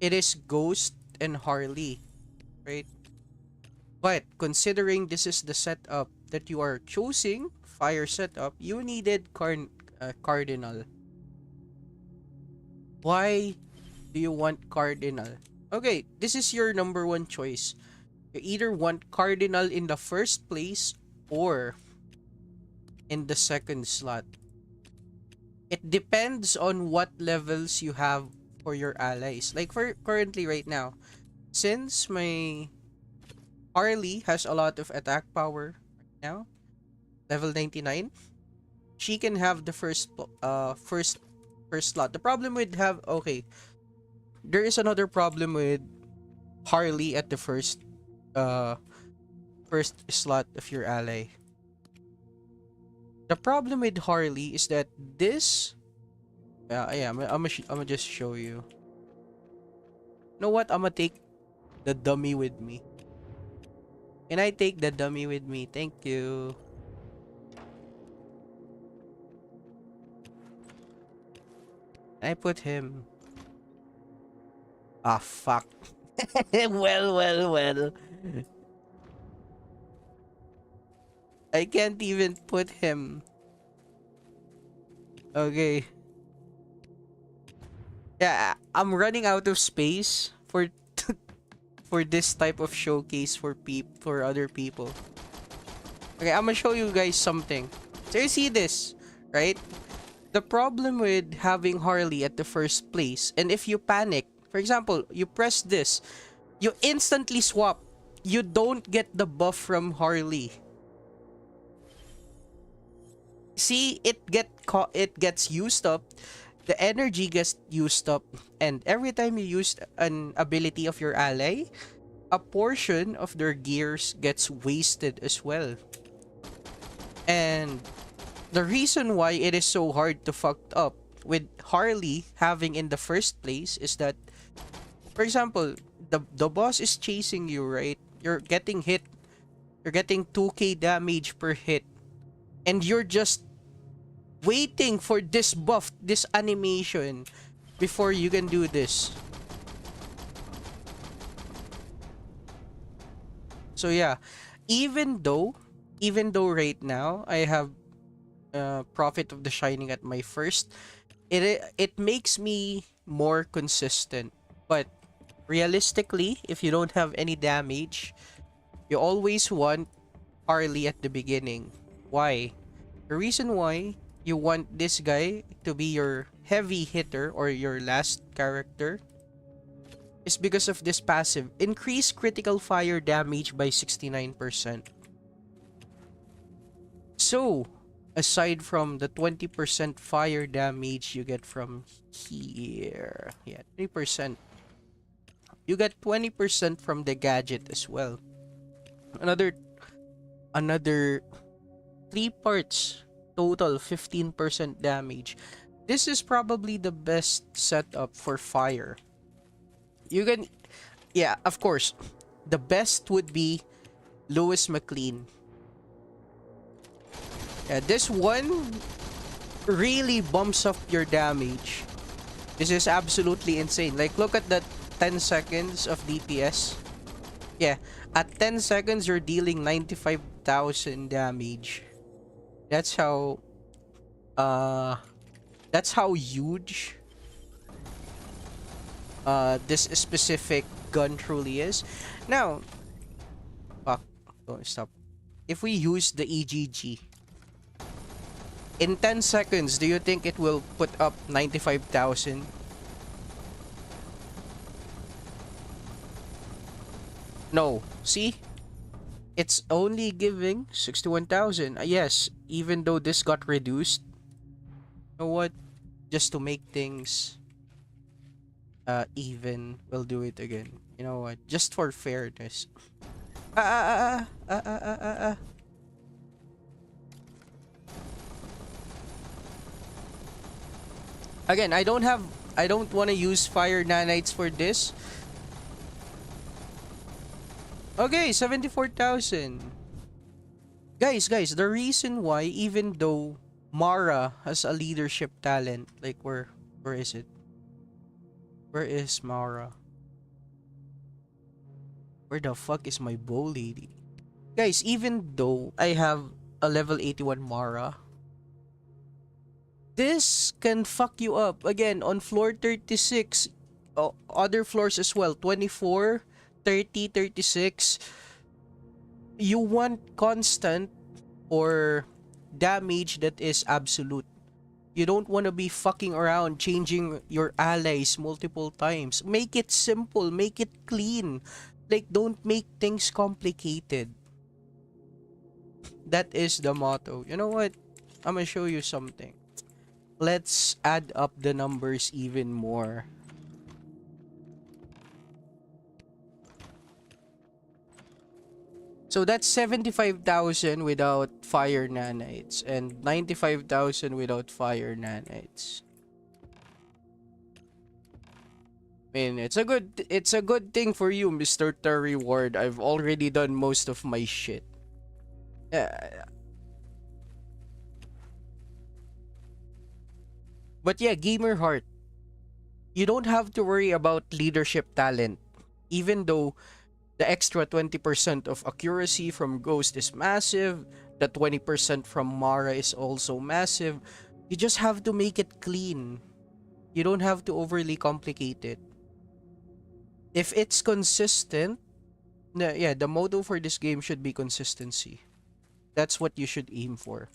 it is Ghost and Harley, right? But considering this is the setup that you are choosing, fire setup, you needed Cardinal. Why do you want Cardinal? Okay, this is your number one choice. You either want Cardinal in the first place or in the second slot. It depends on what levels you have for your allies. Like for currently right now, since my Harley has a lot of attack power right now, level 99, she can have the first slot. The problem with have okay, there is another problem with Harley at the uh first slot of your ally. The problem with Harley is that this yeah, I'm gonna just show you. You know what? I'm gonna take the dummy with me. Can I take the dummy with me? Thank you. I put him. Ah, fuck. Well. I can't even put him. Okay. Yeah, I'm running out of space for for this type of showcase for other people. Okay, I'm gonna show you guys something. So you see this, right? The problem with having Harley at the first place, and if you panic, for example, you press this, you instantly swap. You don't get the buff from Harley. See, it gets used up. The energy gets used up, and every time you use an ability of your ally, a portion of their gears gets wasted as well. And the reason why it is so hard to fuck up with Harley having in the first place is that, for example, the boss is chasing you, right? You're getting hit. You're getting 2k damage per hit. And you're just waiting for this buff, this animation, before you can do this. So yeah, even though right now I have Prophet of the Shining at my first, it makes me more consistent. But realistically, if you don't have any damage, you always want Harley at the beginning. Why? The reason why you want this guy to be your heavy hitter or your last character is because of this passive. Increase critical fire damage by 69%. So, aside from the 20% fire damage you get from here, yeah, 3%, you get 20% from the gadget as well. Another 3 parts, total 15% damage. This is probably the best setup for fire. You can, yeah, of course, the best would be Lewis McLean. Yeah, this one really bumps up your damage. This is absolutely insane. Like, look at that 10 seconds of DPS. Yeah, at 10 seconds, you're dealing 95,000 damage. That's how huge this specific gun truly is. Now, fuck, don't stop. If we use the EGG in 10 seconds, do you think it will put up 95,000? No. See? It's only giving 61,000. Yes, even though this got reduced. You know what? Just to make things even, we'll do it again. You know what? Just for fairness. Again, I don't want to use fire nanites for this. Okay, 74,000. Guys, the reason why, even though Mara has a leadership talent, like where is it? Where is Mara? Where the fuck is my bow lady? Guys, even though I have a level 81 Mara, this can fuck you up. Again, on floor 36, other floors as well, 24, 30, 36. You want constant or damage that is absolute. You don't want to be fucking around changing your allies multiple times. Make it simple, make it clean. Like, don't make things complicated. That is the motto. You know what? I'm gonna show you something. Let's add up the numbers even more. So that's 75,000 without fire nanites and 95,000 without fire nanites. I mean, it's a good thing for you, Mr. Terry Ward. I've already done most of my shit. But yeah, gamer heart. You don't have to worry about leadership talent. Even though the extra 20% of accuracy from Ghost is massive, the 20% from Mara is also massive. You just have to make it clean. You don't have to overly complicate it. If it's consistent, yeah, the motto for this game should be consistency. That's what you should aim for.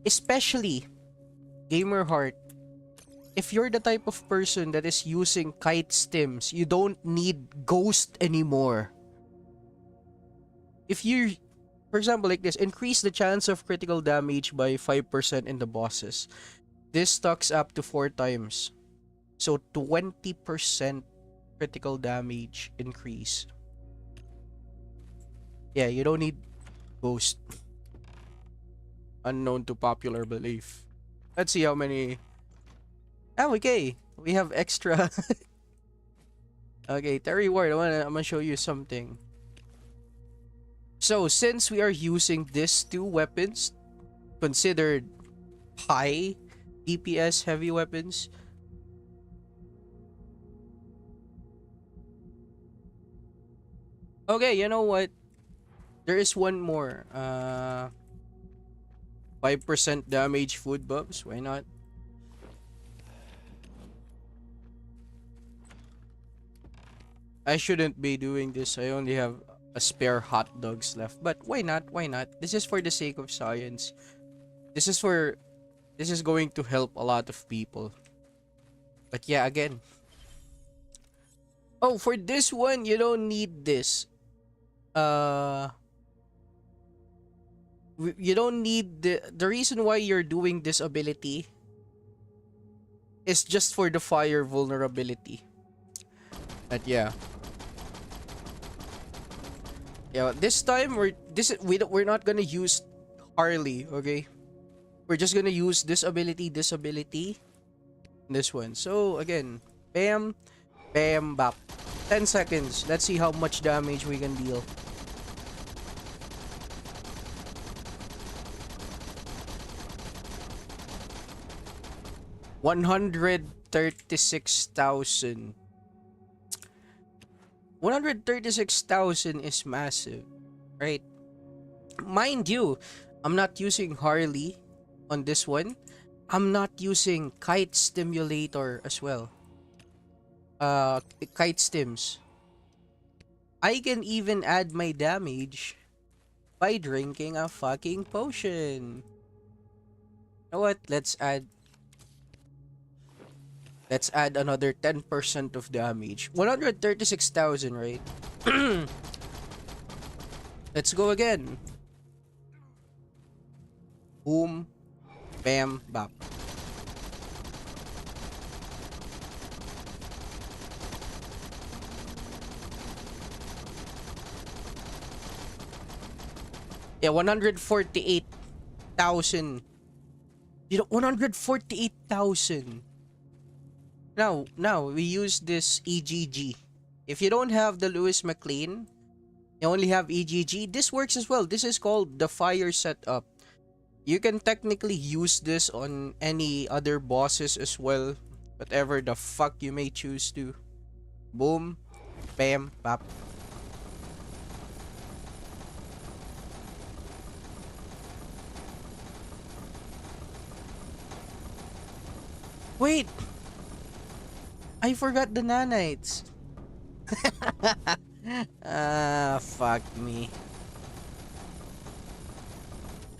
Especially, gamer heart, if you're the type of person that is using kite stims, you don't need ghost anymore. If you, for example, like this, increase the chance of critical damage by 5% in the bosses. This stacks up to 4 times. So 20% critical damage increase. Yeah, you don't need ghost. Unknown to popular belief. Let's see how many. Oh, okay. We have extra. Okay, Terry Ward, I'm gonna show you something. So, since we are using these two weapons, considered high DPS heavy weapons, okay, you know what? There is one more. 5% damage food buffs. Why not? I shouldn't be doing this. I only have a spare hot dogs left. But why not? Why not? This is for the sake of science. This is going to help a lot of people. But yeah, again. Oh, for this one, you don't need this. You don't need the reason why you're doing this ability is just for the fire vulnerability. But yeah. Yeah, this time we're not gonna use Harley, okay? We're just gonna use this ability, and this one. So again, bam, bam, bap. 10 seconds. Let's see how much damage we can deal. $136,000. 136,000 is massive, right? Mind you, I'm not using Harley on this one. I'm not using kite stimulator as well. Kite stims. I can even add my damage by drinking a fucking potion. You know what? Let's add another 10% of damage. 136,000, right? Let's go again. Boom. Bam. Bap. Yeah, 148,000. You know, 148,000. Now, we use this EGG. If you don't have the Lewis McLean, you only have EGG, this works as well. This is called the fire setup. You can technically use this on any other bosses as well. Whatever the fuck you may choose to. Boom. Bam. Bap. Wait, I forgot the nanites. Fuck me.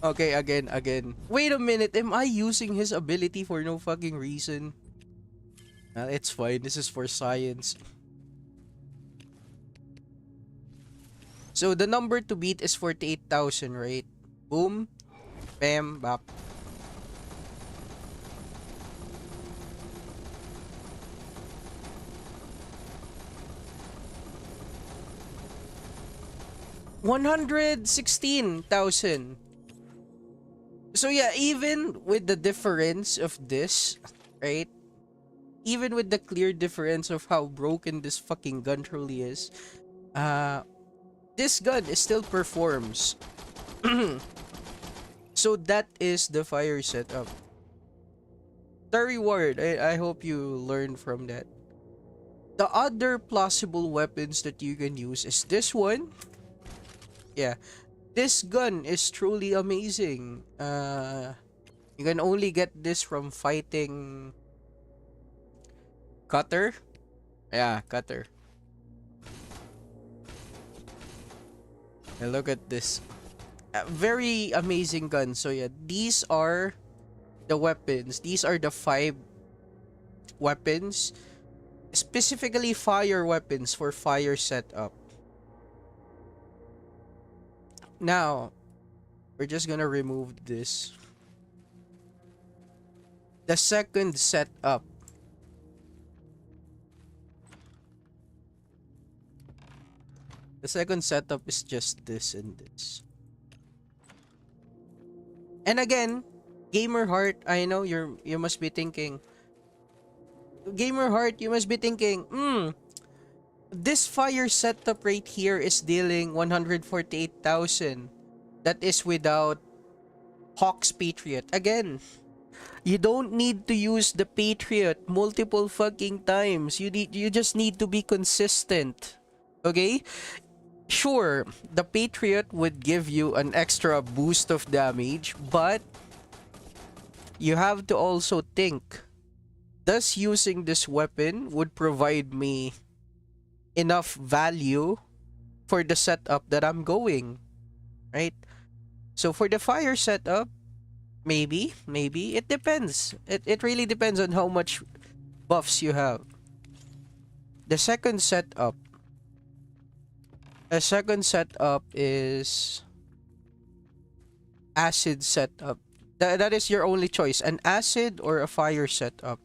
Okay, again. Wait a minute, am I using his ability for no fucking reason? It's fine, this is for science. So the number to beat is 48,000, right? Boom, bam, bap. $116,000. So yeah, even with the difference of this, right? Even with the clear difference of how broken this fucking gun truly is, this gun still performs. So that is the fire setup. The reward, I hope you learn from that. The other plausible weapons that you can use is this one. Yeah, this gun is truly amazing. You can only get this from fighting Cutter. Yeah, Cutter. And look at this. Very amazing gun. So yeah, these are the weapons. These are the 5 weapons. Specifically fire weapons for fire setup. Now, we're just gonna remove this. The second setup. The second setup is just this and this. And again, gamer heart, I know you must be thinking. Gamer heart, you must be thinking, this fire setup right here is dealing 148,000. That is without Hawk's Patriot. Again, you don't need to use the Patriot multiple fucking times. You just need to be consistent. Okay? Sure, the Patriot would give you an extra boost of damage, but you have to also think, does using this weapon would provide me enough value for the setup that I'm going, right? So for the fire setup, maybe it depends. It really depends on how much buffs you have. The second setup is acid setup. That is your only choice, an acid or a fire setup.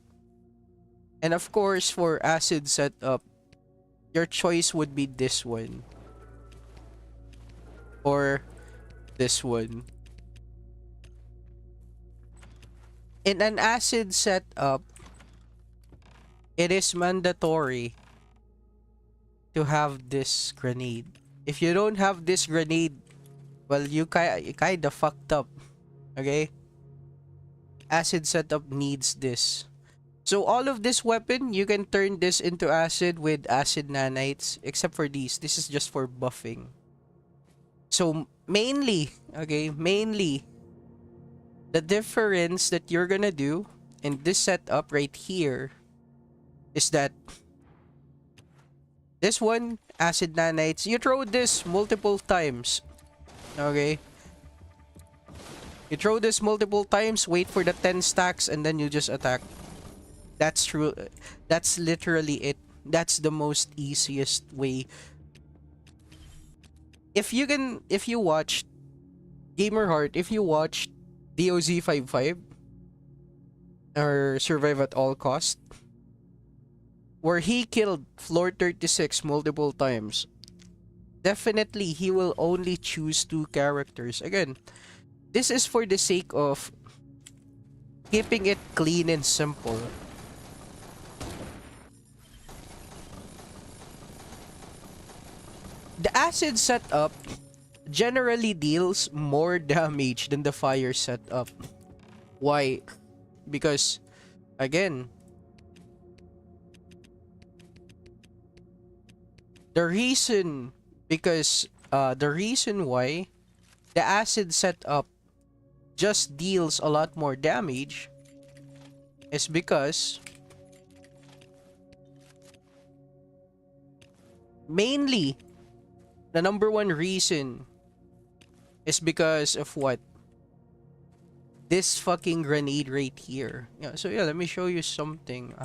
And of course, for acid setup, your choice would be this one or this one. In an acid setup, it is mandatory to have this grenade. If you don't have this grenade, well, you kinda fucked up. Okay? Acid setup needs this. So all of this weapon, you can turn this into acid with acid nanites, except for these. This is just for buffing. So mainly, the difference that you're gonna do in this setup right here is that this one, acid nanites, you throw this multiple times. Okay? You throw this multiple times, wait for the 10 stacks, and then you just attack. That's true. That's literally it. That's the most easiest way. If you watch Gamer Heart, if you watch DOZ 55 or Survive at All Cost, where he killed floor 36 multiple times, definitely he will only choose 2 characters. Again, this is for the sake of keeping it clean and simple. The acid setup generally deals more damage than the fire setup. Why? Because, again, the reason why the acid setup just deals a lot more damage is because mainly the number one reason is because of what? This fucking grenade right here. Yeah, so yeah, let me show you something.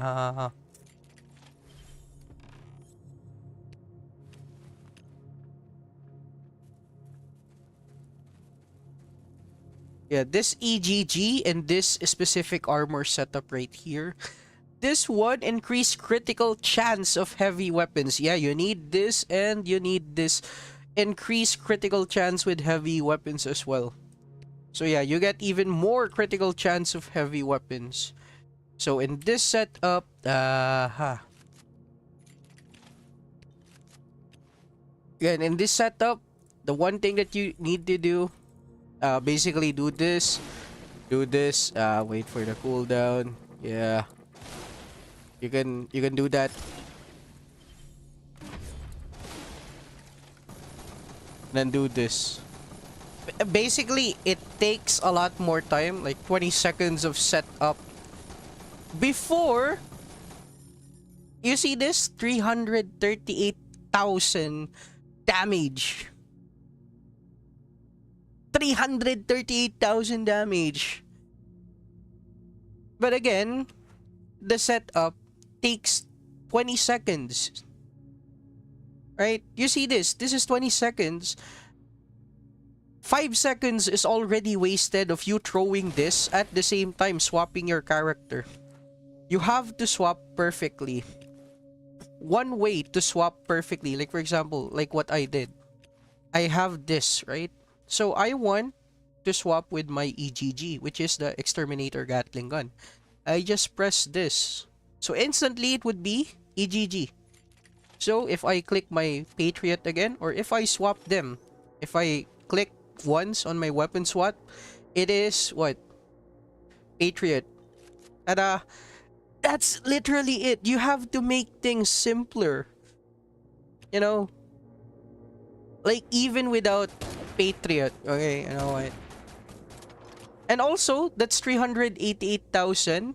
Yeah, this EGG and this specific armor setup right here. This one increased critical chance of heavy weapons. Yeah, you need this and you need this increased critical chance with heavy weapons as well. So yeah, you get even more critical chance of heavy weapons. So in this setup, again, in this setup, the one thing that you need to do, basically do this, wait for the cooldown. Yeah, you can do that. Then do this. Basically, it takes a lot more time, like 20 seconds of setup before you see this 338,000 damage. 338,000 damage. But again, the setup takes 20 seconds. Right? You see this. This is 20 seconds. 5 seconds is already wasted of you throwing this at the same time swapping your character. You have to swap perfectly. One way to swap perfectly, like for example, like what I did. I have this, right? So I want to swap with my EGG, which is the Exterminator Gatling gun. I just press this. So instantly it would be EGG. So if I click my Patriot again, or if I swap them, if I click once on my weapon swap, it is what? Patriot. And that's literally it. You have to make things simpler. You know? Like even without Patriot. Okay, you know what? And also, that's 388,000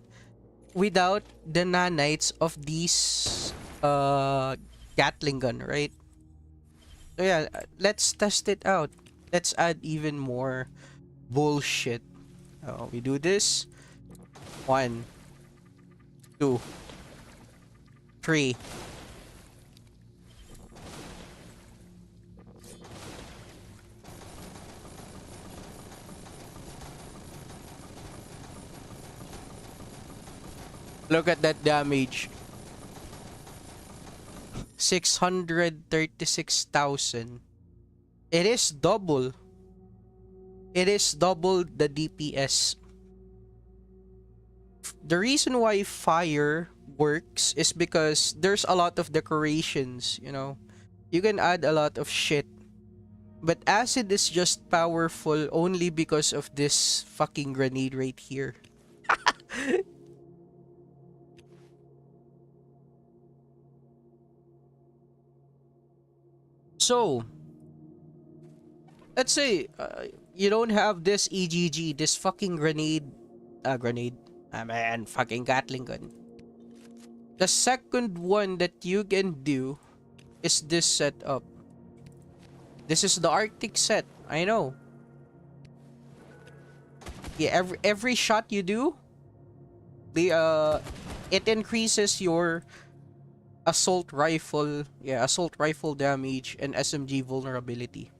without the nanites of these Gatling gun, right? So yeah, let's test it out. Let's add even more bullshit. We do this. 1, 2, 3. Look at that damage. 636,000. It is double. It is double the DPS. The reason why fire works is because there's a lot of decorations, you know. You can add a lot of shit. But acid is just powerful only because of this fucking grenade right here. So, let's say you don't have this EGG, this fucking fucking Gatling gun. The second one that you can do is this setup. This is the Arctic set. I know. Yeah, every shot you do, it increases your assault rifle damage and SMG vulnerability.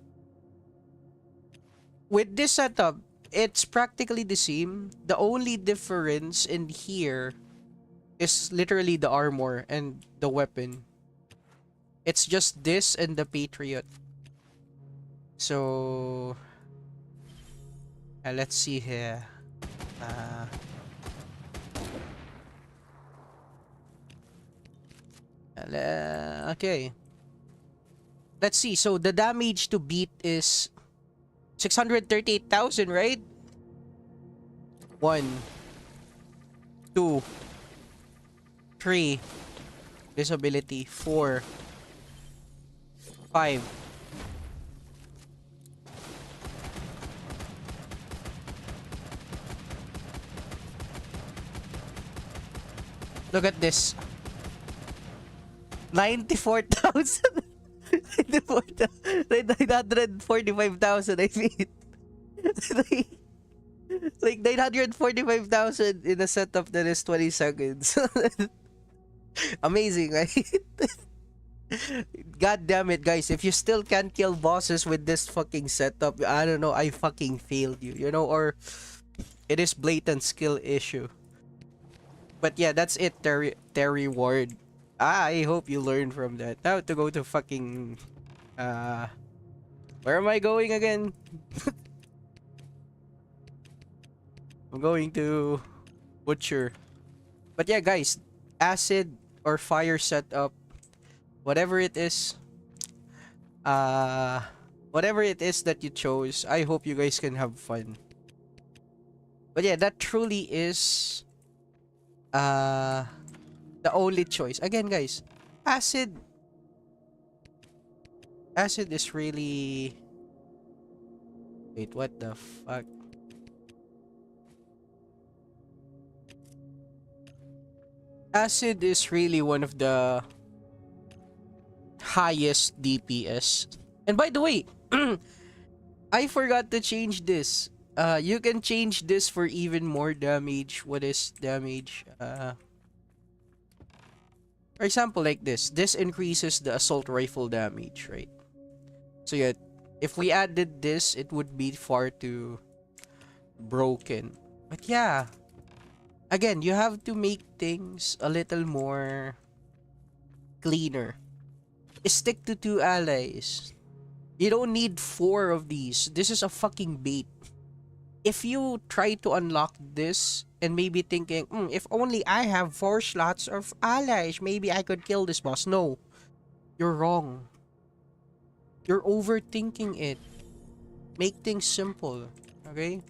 With this setup, it's practically the same. The only difference in here is literally the armor and the weapon. It's just this and the Patriot. So let's see here. Okay. Let's see. So the damage to beat is 638,000, right? 1, 2, 3. Disability 4, 5. Look at this. 94,000. 945,000, I mean. like, like 945,000 in a setup that is 20 seconds. Amazing, right? God damn it, guys. If you still can't kill bosses with this fucking setup, I don't know, I fucking failed you, you know, or it is blatant skill issue. But yeah, that's it, Terry Ward. I hope you learned from that. Now to go to fucking where am I going again? I'm going to Butcher. But yeah, guys, acid or fire setup, whatever it is, uh whatever it is that you chose, I hope you guys can have fun. But yeah, that truly is the only choice. Again, guys, acid is really, wait, what the fuck? Acid is really one of the highest DPS. And by the way, I forgot to change this. You can change this for even more damage. What is damage? For example, like this. This increases the assault rifle damage, right? So yeah, if we added this, it would be far too broken. But yeah, again, you have to make things a little more cleaner. Stick to 2 allies. You don't need 4 of these. This is a fucking bait. If you try to unlock this and maybe thinking, if only I have 4 slots of allies, maybe I could kill this boss. No, you're wrong. You're overthinking it. Make things simple, okay?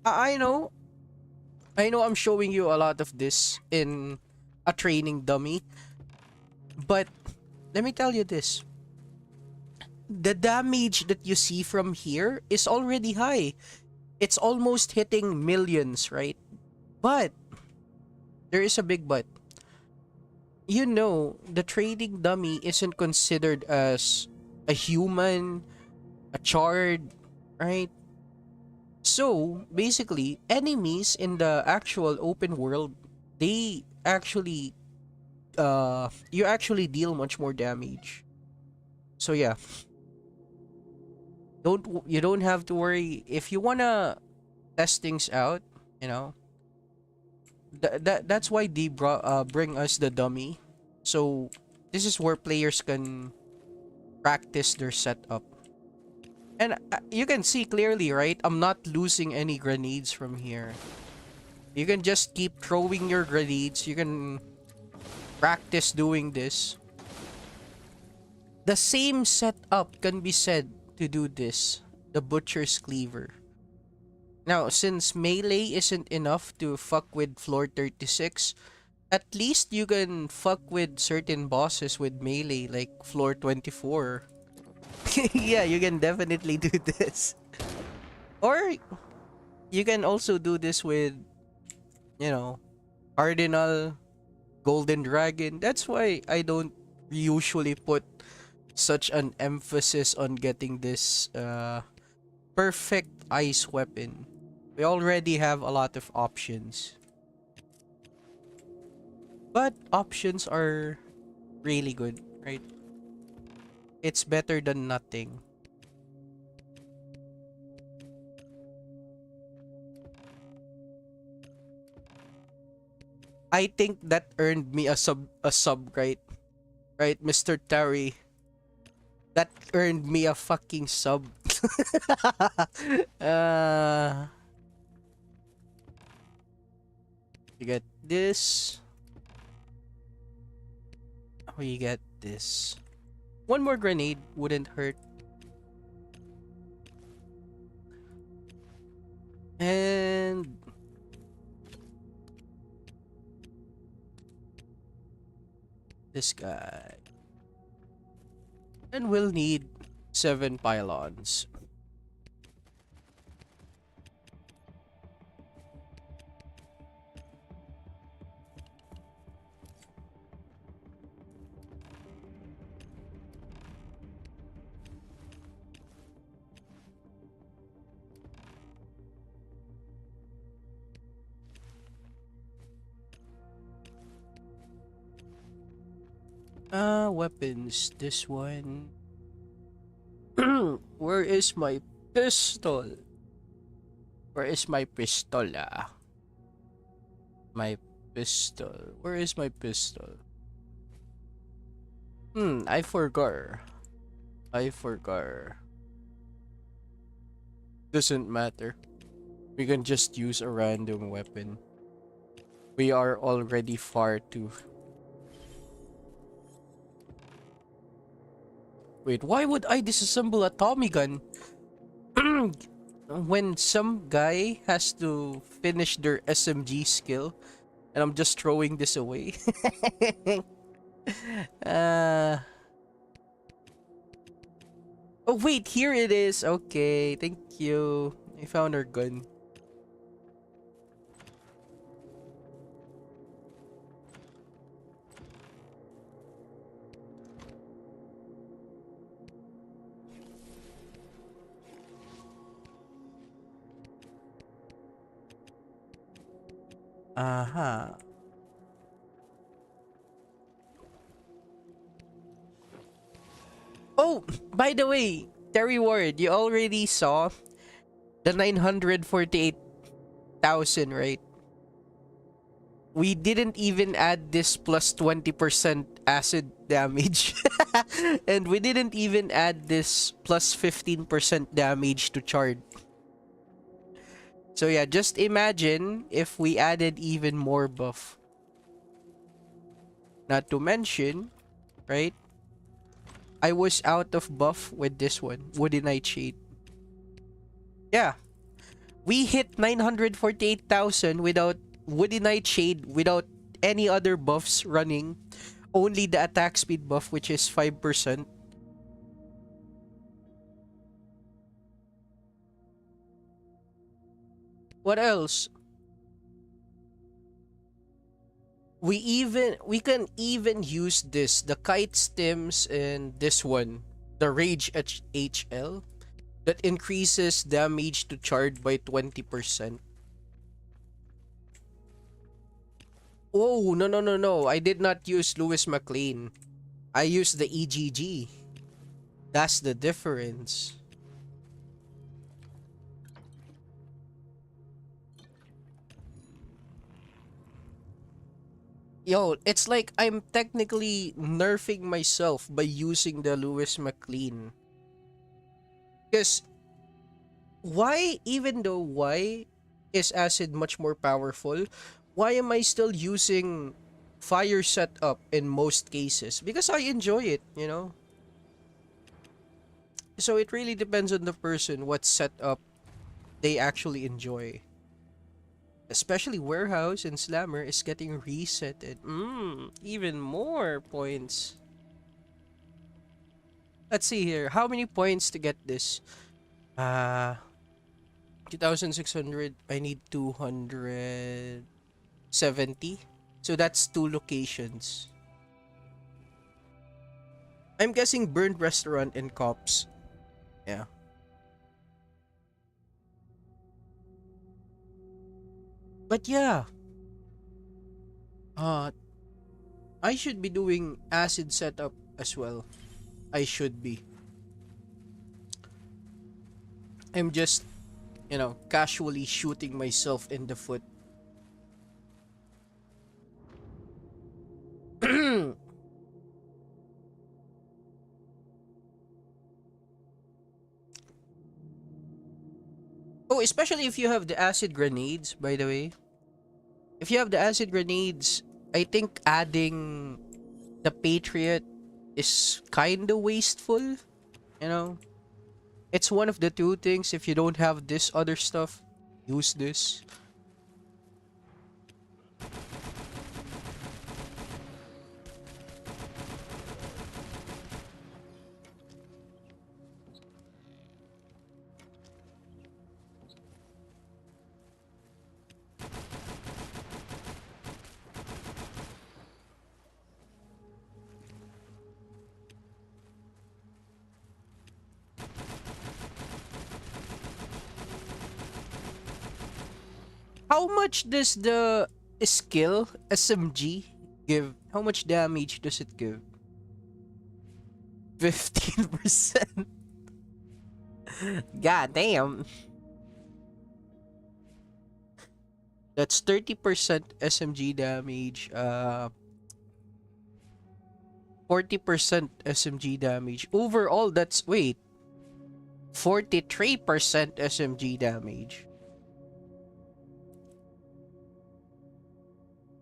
I know. I know I'm showing you a lot of this in a training dummy. But let me tell you this. The damage that you see from here is already high. It's almost hitting millions, right? But there is a big but. You know, the trading dummy isn't considered as a human, a chard, right? So, basically, enemies in the actual open world, they actually, you actually deal much more damage. So yeah, you don't have to worry if you wanna test things out, you know. That's why they bring us the dummy. So this is where players can practice their setup. And you can see clearly, right? I'm not losing any grenades from here. You can just keep throwing your grenades. You can practice doing this. The same setup can be said to do this. The Butcher's Cleaver. Now, since melee isn't enough to fuck with floor 36, at least you can fuck with certain bosses with melee, like floor 24. Yeah, you can definitely do this. Or you can also do this with, you know, Cardinal, Golden Dragon. That's why I don't usually put such an emphasis on getting this perfect ice weapon. We already have a lot of options. But options are really good, right? It's better than nothing. I think that earned me a sub, right? Right, Mr. Terry. That earned me a fucking sub. uh you get this. We get this. One more grenade wouldn't hurt. And this guy. And we'll need 7 pylons. Weapons. This one. Where is my pistol? Where is my pistola? My pistol. Where is my pistol? I forgot. I forgot. Doesn't matter. We can just use a random weapon. We are already far too. Wait, why would I disassemble a Tommy gun? When some guy has to finish their SMG skill, and I'm just throwing this away. uh, oh wait, here it is. Okay, thank you. I found our gun. Aha. Oh, by the way, Terry Ward, you already saw the 948,000, right? We didn't even add this plus 20% acid damage. And we didn't even add this plus 15% damage to Chard. So yeah, just imagine if we added even more buff. Not to mention, right? I was out of buff with this one, Woody Nightshade. Yeah. We hit 948,000 without Woody Nightshade, without any other buffs running. Only the attack speed buff, which is 5%. What else? We can even use this, the kite stems, and this one, the Rage HL, that increases damage to Chard by 20%. Oh, no, no, no, no. I did not use Lewis McLean. I used the EGG. That's the difference. Yo, it's like I'm technically nerfing myself by using the Lewis McLean. Because why, even though why is acid much more powerful, why am I still using fire setup in most cases? Because I enjoy it, you know? So it really depends on the person what setup they actually enjoy. Especially Warehouse and Slammer is getting resetted. Even more points. Let's see here. How many points to get this? 2,600. I need 270. So that's 2 locations. I'm guessing Burned Restaurant and Cops. Yeah. But yeah. I should be doing acid setup as well. I should be. I'm just, casually shooting myself in the foot. Oh, especially if you have the acid grenades, by the way. If you have the acid grenades, I think adding the Patriot is kinda wasteful. You know? It's one of the two things. If you don't have this other stuff, use this. How much does the skill SMG give? How much damage does it give? 15%. God damn. That's 30% SMG damage. 40% SMG damage. Overall, that's, wait, 43% SMG damage.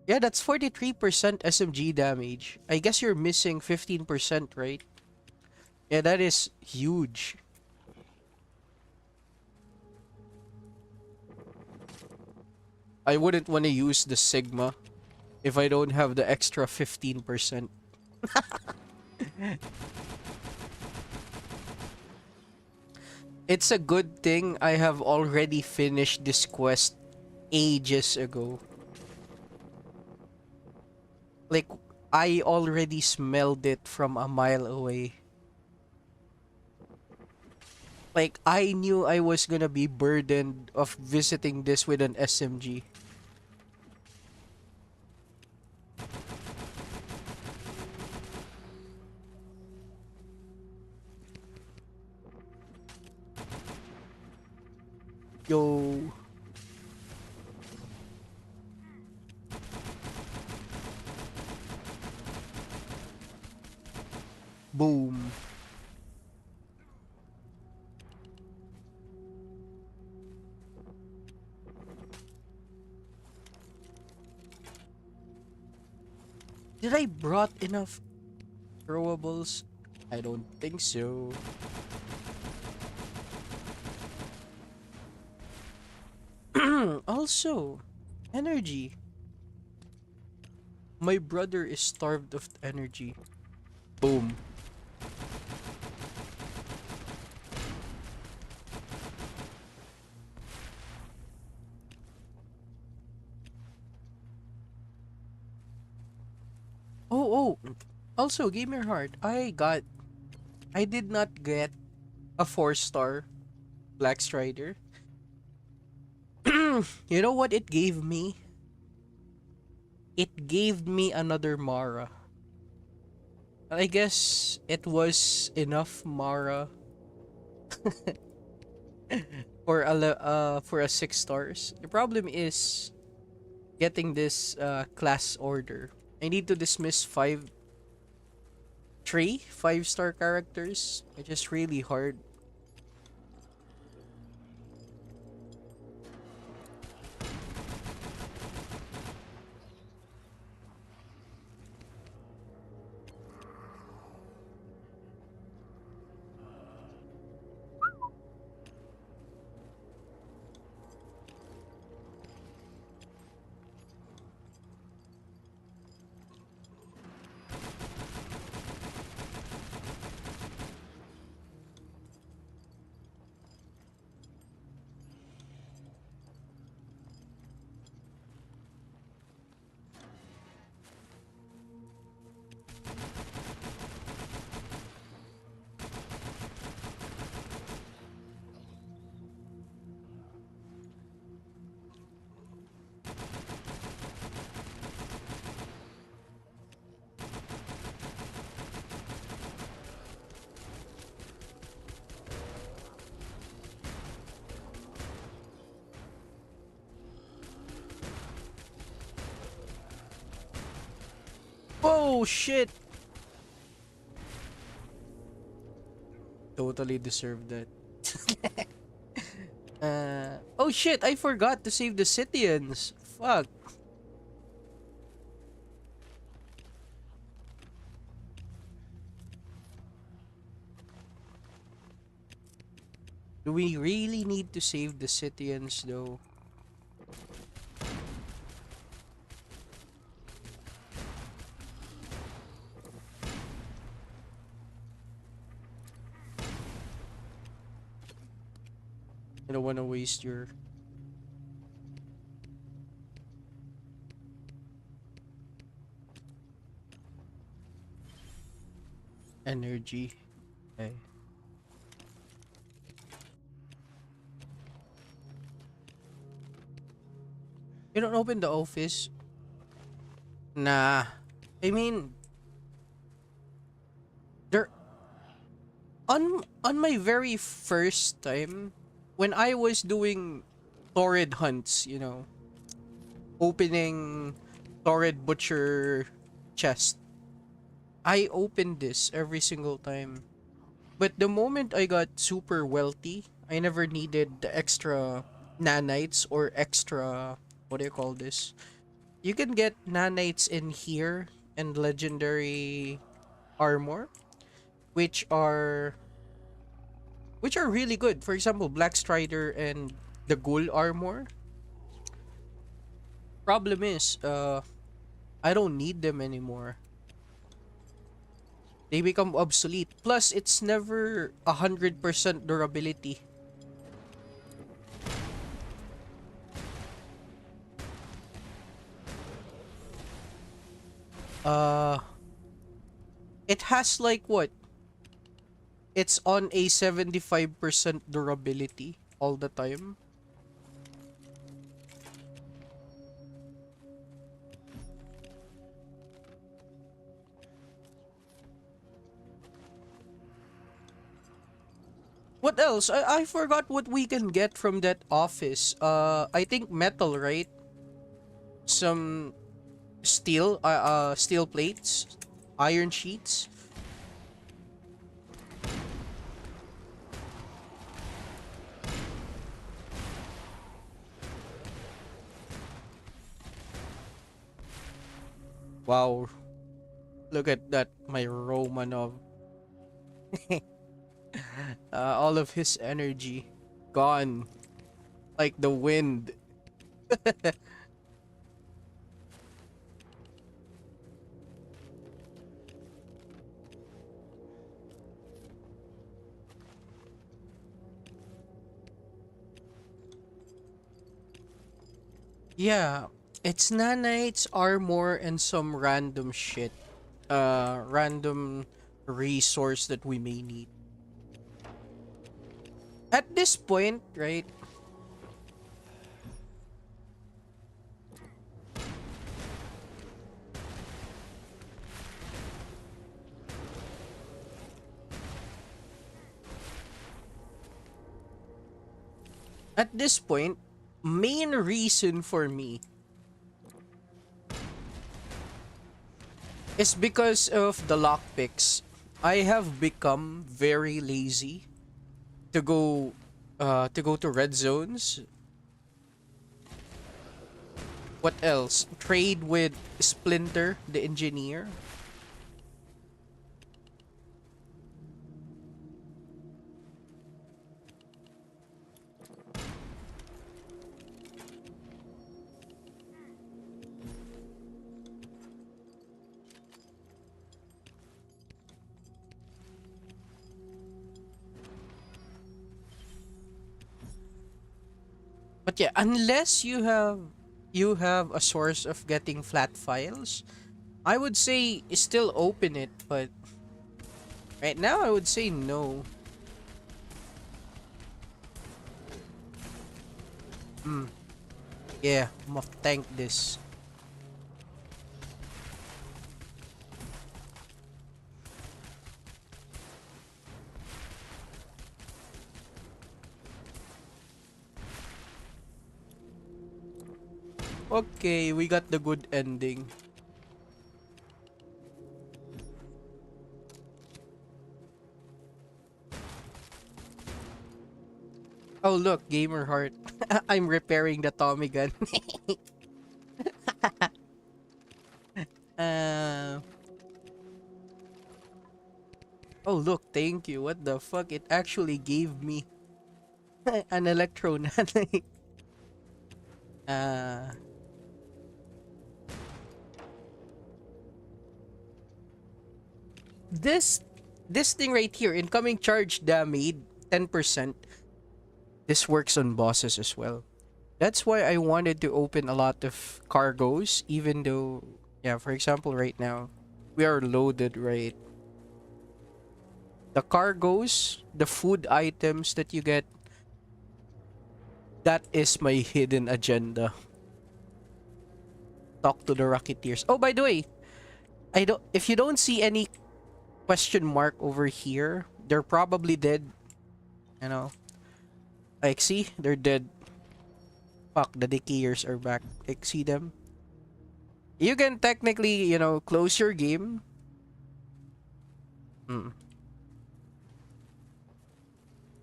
Yeah, that's 43% SMG damage. I guess you're missing 15%, right? Yeah, that is huge. I wouldn't want to use the Sigma if I don't have the extra 15%. It's a good thing I have already finished this quest ages ago. Like, I already smelled it from a mile away. Like, I knew I was gonna be burdened of visiting this with an SMG. Yo. Boom. Did I brought enough throwables? I don't think so. Also, energy. My brother is starved of energy. Boom. Oh, oh. Also, Gamer Heart. I did not get a 4-star Black Strider. You know what it gave me? It gave me another Mara. I guess it was enough Mara for a 6 stars. The problem is getting this class order. I need to dismiss 5-star characters, which is really hard. Oh shit! Totally deserved that. Oh shit, I forgot to save the Scythians. Fuck. Do we really need to save the Scythians though? I don't want to waste your energy. Okay. You don't open the office? Nah. I mean, there on my very first time, when I was doing torrid hunts, opening torrid butcher chest, I opened this every single time. But the moment I got super wealthy, I never needed the extra nanites or extra, what do you call this? You can get nanites in here and legendary armor, which are really good. For example, Black Strider and the Ghoul armor. Problem is, I don't need them anymore. They become obsolete. Plus, it's never 100% durability. Uh, it has like what? It's on a 75% durability all the time. What else? I forgot what we can get from that office. I think metal, right? Some steel plates, iron sheets. Wow, look at that, my Romanov. All of his energy gone like the wind. Yeah, it's nanites, armor, and some random shit. Random resource that we may need. At this point, right? At this point, main reason for me is because of the lockpicks. I have become very lazy to go to red zones. What else? Trade with Splinter, the engineer. But yeah, unless you have a source of getting flat files, I would say still open it, but right now I would say no. Hmm. Yeah, must tank this. Okay, we got the good ending. Oh look, gamer heart. I'm repairing the Tommy gun. uh Oh look, thank you. What the fuck? It actually gave me an electro nanite. Uh this this thing right here, incoming charge damage 10%. This works on bosses as well. That's why I wanted to open a lot of cargoes, even though, yeah, for example, right now, we are loaded, right? The cargoes, the food items that you get, that is my hidden agenda. Talk to the Rocketeers. Oh, by the way, if you don't see any question mark over here, they're probably dead. You know? Like, see? They're dead. Fuck, the decayers are back. Like, see them? You can technically, you know, close your game. Mm.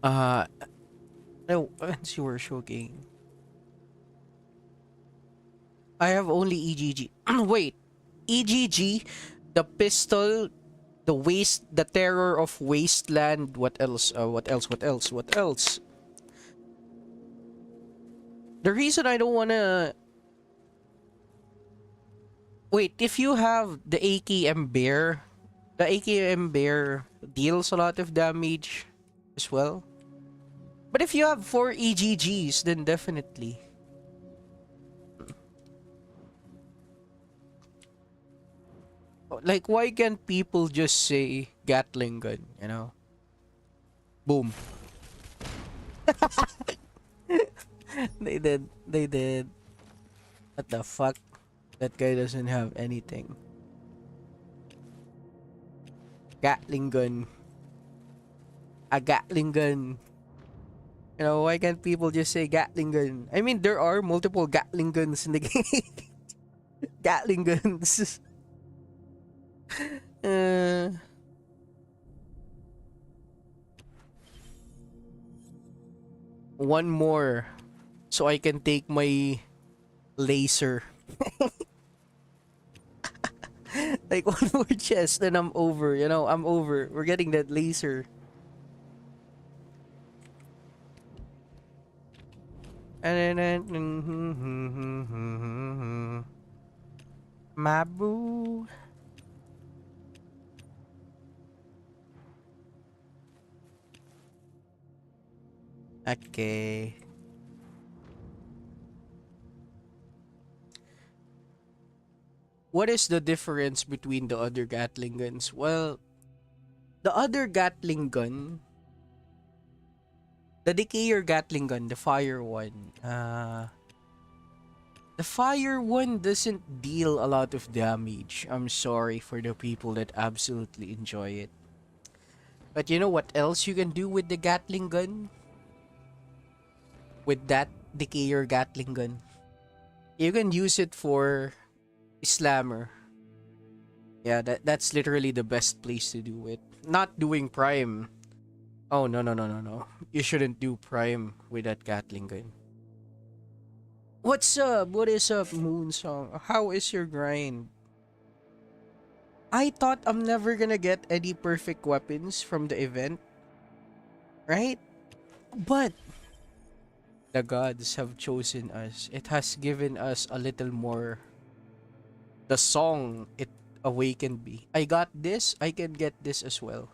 Uh, no, once you were showing. I have only EGG. Wait, EGG, the pistol, the waste, the terror of wasteland. What else? What else? What else? What else? The reason I don't wanna wait, if you have the AKM bear, the AKM bear deals a lot of damage as well. But if you have 4 EGGs, then definitely. Like, why can't people just say Gatling gun, you know? Boom. They did. They did. What the fuck? That guy doesn't have anything. Gatling gun. A Gatling gun. You know, why can't people just say Gatling gun? I mean, there are multiple Gatling guns in the game. Gatling guns. uh, one more. So I can take my laser. Like, one more chest, then I'm over. You know, I'm over. We're getting that laser. And then Mabu. Okay. What is the difference between the other Gatling guns? Well, the other Gatling gun, the Decayer Gatling gun, the fire one, the fire one doesn't deal a lot of damage. I'm sorry for the people that absolutely enjoy it. But you know what else you can do with the Gatling gun? With that Decayer Gatling gun? You can use it for Slammer. Yeah, that's literally the best place to do it. Not doing Prime. Oh, no, no, no, no, no. You shouldn't do Prime with that Gatling gun. What's up? What is up, Moonsong? How is your grind? I thought I'm never gonna get any perfect weapons from the event. Right? But the gods have chosen us. It has given us a little more. The song it awakened me. I got this, I can get this as well.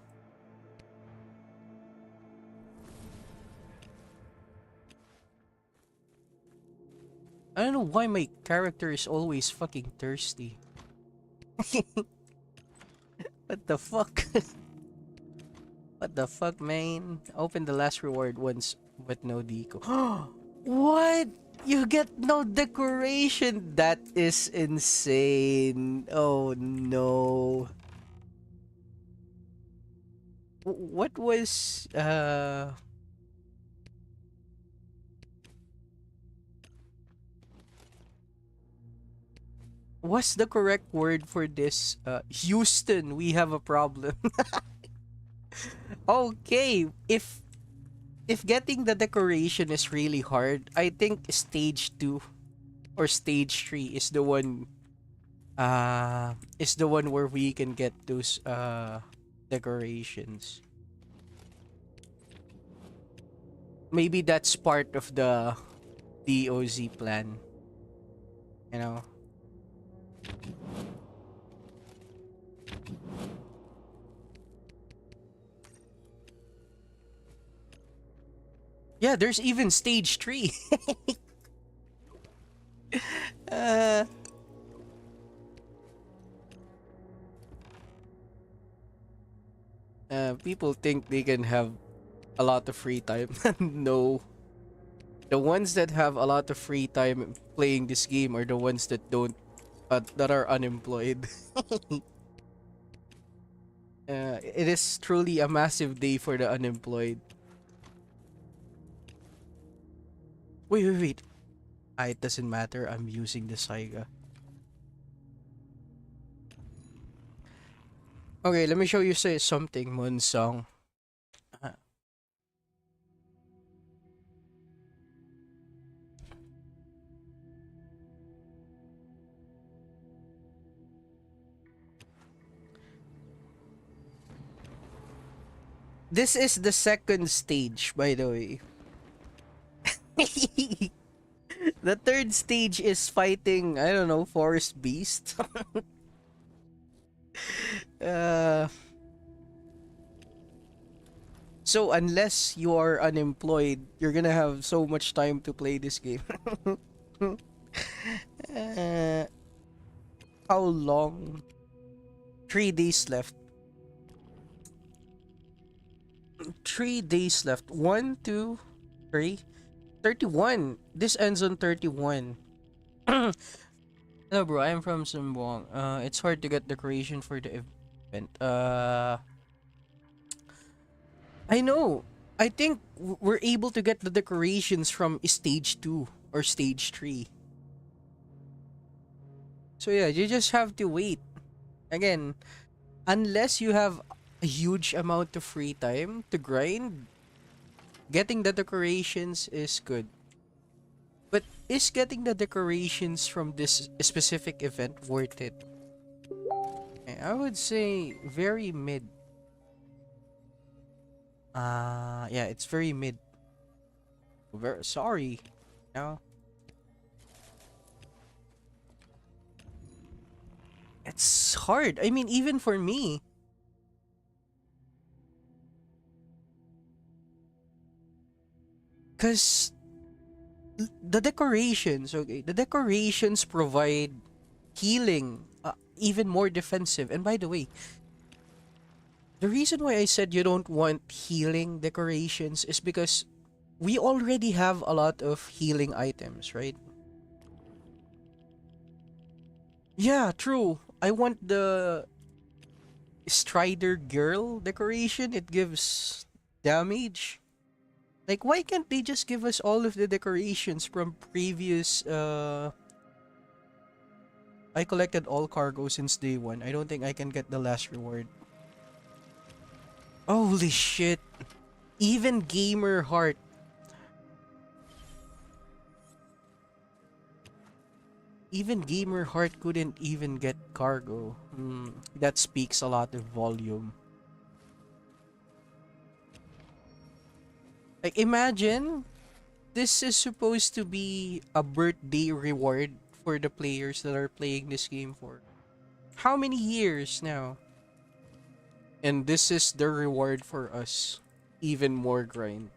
I don't know why my character is always fucking thirsty. What the fuck? What the fuck, man? Open the last reward once, but no deco. What? You get no decoration? That is insane. Oh no. What was what's the correct word for this? Houston, we have a problem. Okay, if getting the decoration is really hard, I think stage 2 or stage 3 is the one where we can get those decorations. Maybe that's part of the DOZ plan. You know? Yeah, there's even stage 3. uh, People think they can have a lot of free time. No. The ones that have a lot of free time playing this game are the ones that don't, that are unemployed. It is truly a massive day for the unemployed. Wait. It doesn't matter. I'm using the Saiga. Okay, let me show you say something, Munsong. Uh, This is the second stage, by the way. The third stage is fighting, I don't know, forest beast. uh, so unless you are unemployed, you're gonna have so much time to play this game. uh, how long? 3 days left. 3 days left. 1, 2, 3. 31. This ends on 31. Hello, bro. I'm from Sumbuang. It's hard to get decoration for the event. I know. I think we're able to get the decorations from stage 2 or stage 3. So yeah, you just have to wait. Again, unless you have a huge amount of free time to grind, getting the decorations is good. But is getting the decorations from this specific event worth it? I would say very mid. Yeah, it's very mid. Very sorry. No. It's hard. I mean, even for me. Cause the decorations, okay, the decorations provide healing, even more defensive. And by the way, the reason why I said you don't want healing decorations is because we already have a lot of healing items, right? Yeah, true. I want the Strider Girl decoration. It gives damage. Like, why can't they just give us all of the decorations from previous, I collected all cargo since day 1. I don't think I can get the last reward. Holy shit. Even Gamer Heart. Even Gamer Heart couldn't even get cargo. That speaks a lot of volume. Like, imagine, this is supposed to be a birthday reward for the players that are playing this game for how many years now? And this is the reward for us. Even more grind.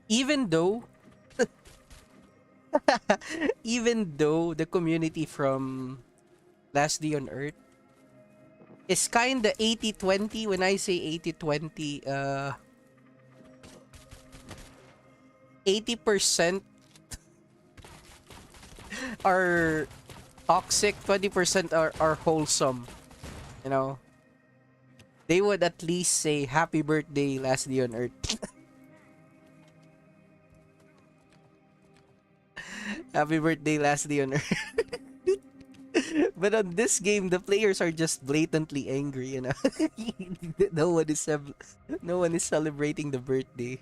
Even though even though the community from Last Day on Earth is kinda 80-20. When I say 80-20, 80% are toxic, 20% are wholesome. You know? They would at least say happy birthday Last Day on Earth. Happy birthday Last Day on Earth. But on this game, the players are just blatantly angry, you know. no one is no one is celebrating the birthday.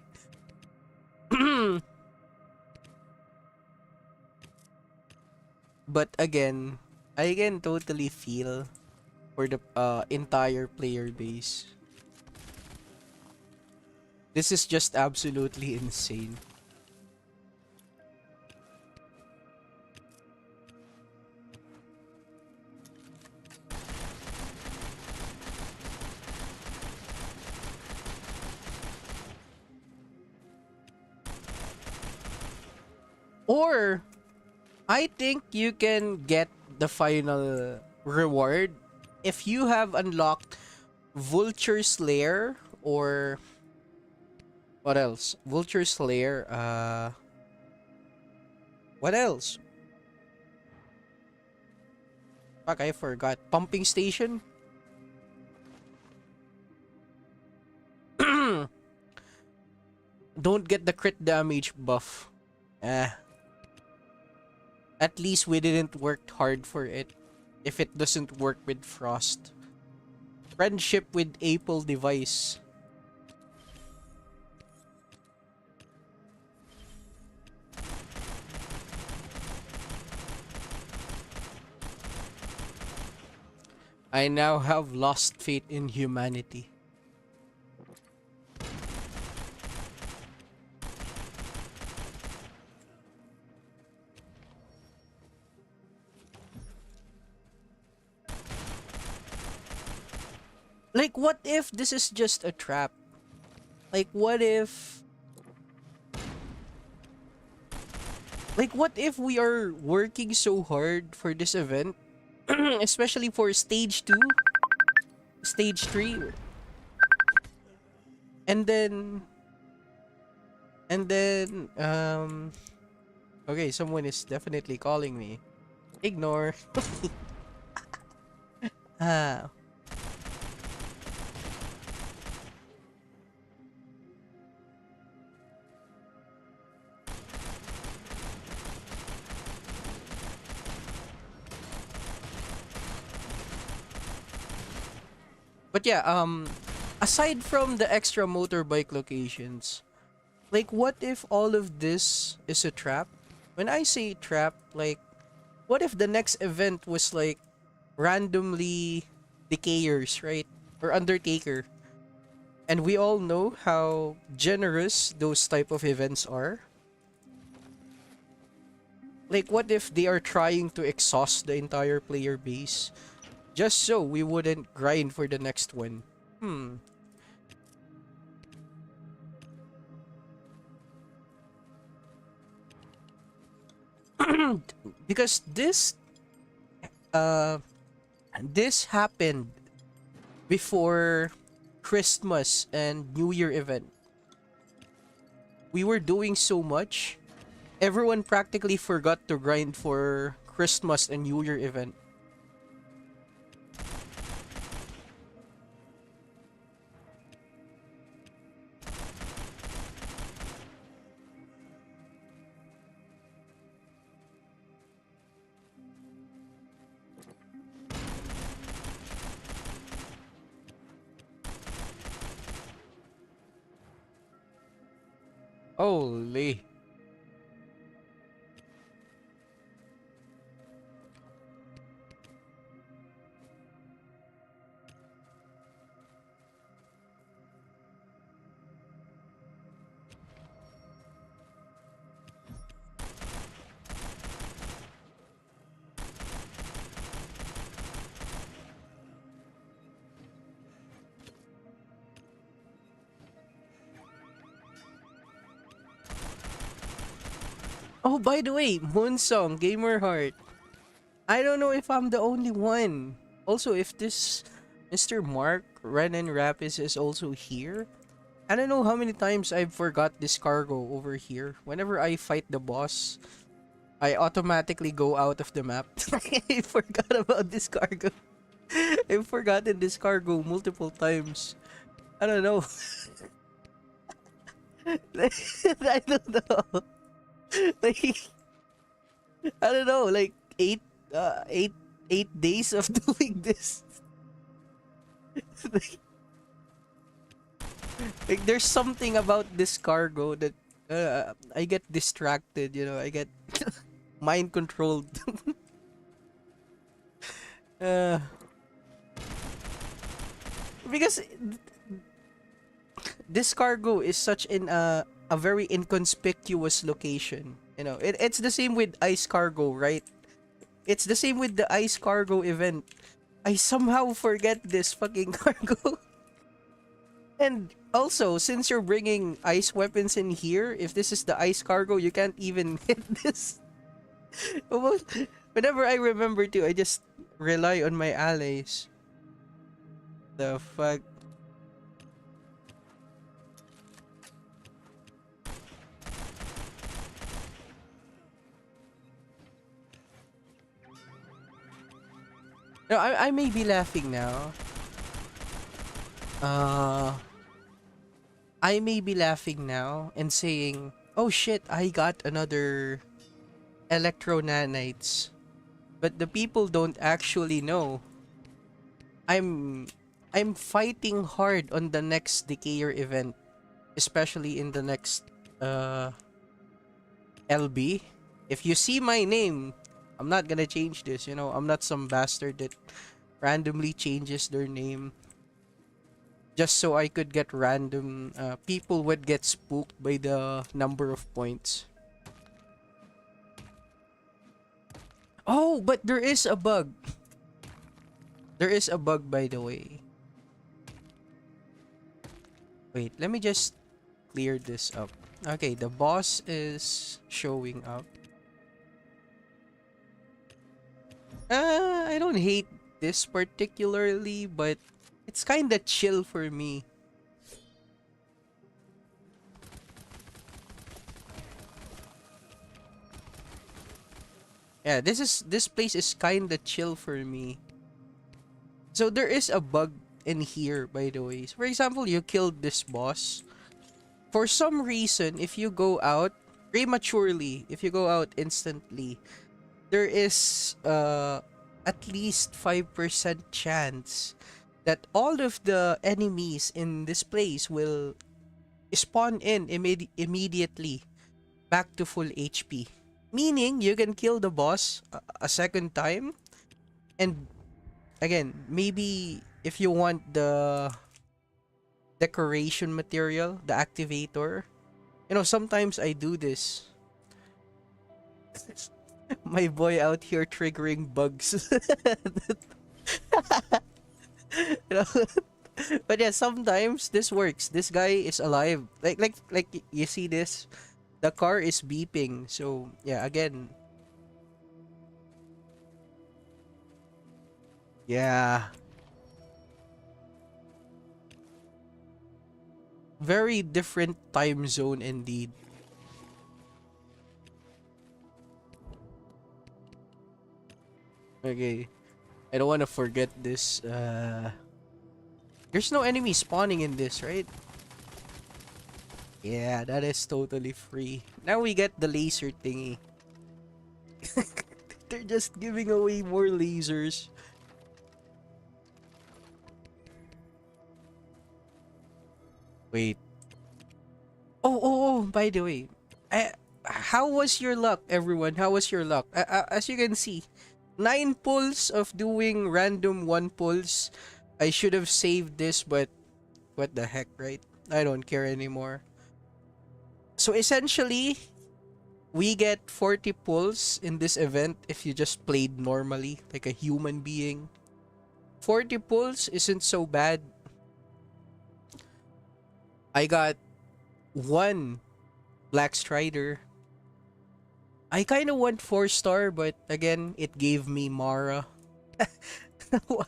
But again, I can totally feel for the entire player base. This is just absolutely insane. Or I think you can get the final reward if you have unlocked Vulture's Lair, or what else? Vulture's Lair, what else? Fuck, I forgot. Pumping station? Don't get the crit damage buff. Eh. At least we didn't work hard for it. If it doesn't work with Frost. Friendship with Apple device. I now have lost faith in humanity. Like, what if this is just a trap? Like, what if... Like, what if we are working so hard for this event? Especially for stage 2, stage 3. And then... Okay, someone is definitely calling me. Ignore. Ah. But yeah, aside from the extra motorbike locations, like, what if all of this is a trap? When I say trap, like, what if the next event was like randomly decayers, right? Or Undertaker. And we all know how generous those type of events are. Like, what if they are trying to exhaust the entire player base just so we wouldn't grind for the next one? Because this happened before Christmas and New Year event. We were doing so much, everyone practically forgot to grind for Christmas and New Year event. Holy. Oh, by the way, Moonsong, Gamer Heart. I don't know if I'm the only one. Also, if this Mr. Mark Renan Rapis is also here. I don't know how many times I've forgot this cargo over here. Whenever I fight the boss, I automatically go out of the map. I forgot about this cargo. I've forgotten this cargo multiple times. I don't know. I don't know. Like, I don't know, like 8 days of doing this. Like, there's something about this cargo that I get distracted, you know, I get mind controlled. uh, because this cargo is such a very inconspicuous location. You know, it's the same with ice cargo, right? It's the same with the ice cargo event. I somehow forget this fucking cargo. And also, since you're bringing ice weapons in here, if this is the ice cargo, you can't even hit this. Whenever I remember to, I just rely on my allies. The fuck? No, I may be laughing now. Uh, I may be laughing now and saying, "Oh shit, I got another electro nanites." But the people don't actually know. I'm I'm fighting hard on the next Decayer event, especially in the next uh LB. If you see my name, I'm not gonna change this, you know. I'm not some bastard that randomly changes their name just so I could get random people would get spooked by the number of points. Oh, but there is a bug. There is a bug, by the way. Wait, let me just clear this up. Okay, the boss is showing up. I don't hate this particularly, but it's kind of chill for me. Yeah, this place is kind of chill for me. So there is a bug in here, by the way. So for example, you killed this boss. For some reason, if you go out prematurely, if you go out instantly, there is at least 5% chance that all of the enemies in this place will spawn in immediately back to full HP. Meaning, you can kill the boss a second time. And again, maybe if you want the decoration material, the activator, you know, sometimes I do this. My boy out here triggering bugs. You know? But yeah, sometimes this works. This guy is alive. Like you see this? The car is beeping. So yeah, again. Yeah. Very different time zone indeed. Okay. I don't want to forget this. There's no enemy spawning in this, right? Yeah, that is totally free. Now we get the laser thingy. They're just giving away more lasers. Wait. Oh, by the way. How was your luck, everyone? How was your luck? As you can see, 9 pulls of doing random 1 pulls. I should have saved this, but what the heck, right? I don't care anymore. So essentially, we get 40 pulls in this event if you just played normally, like a human being. 40 pulls isn't so bad. I got 1 Black Strider. I kind of want 4-star, but again, it gave me Mara.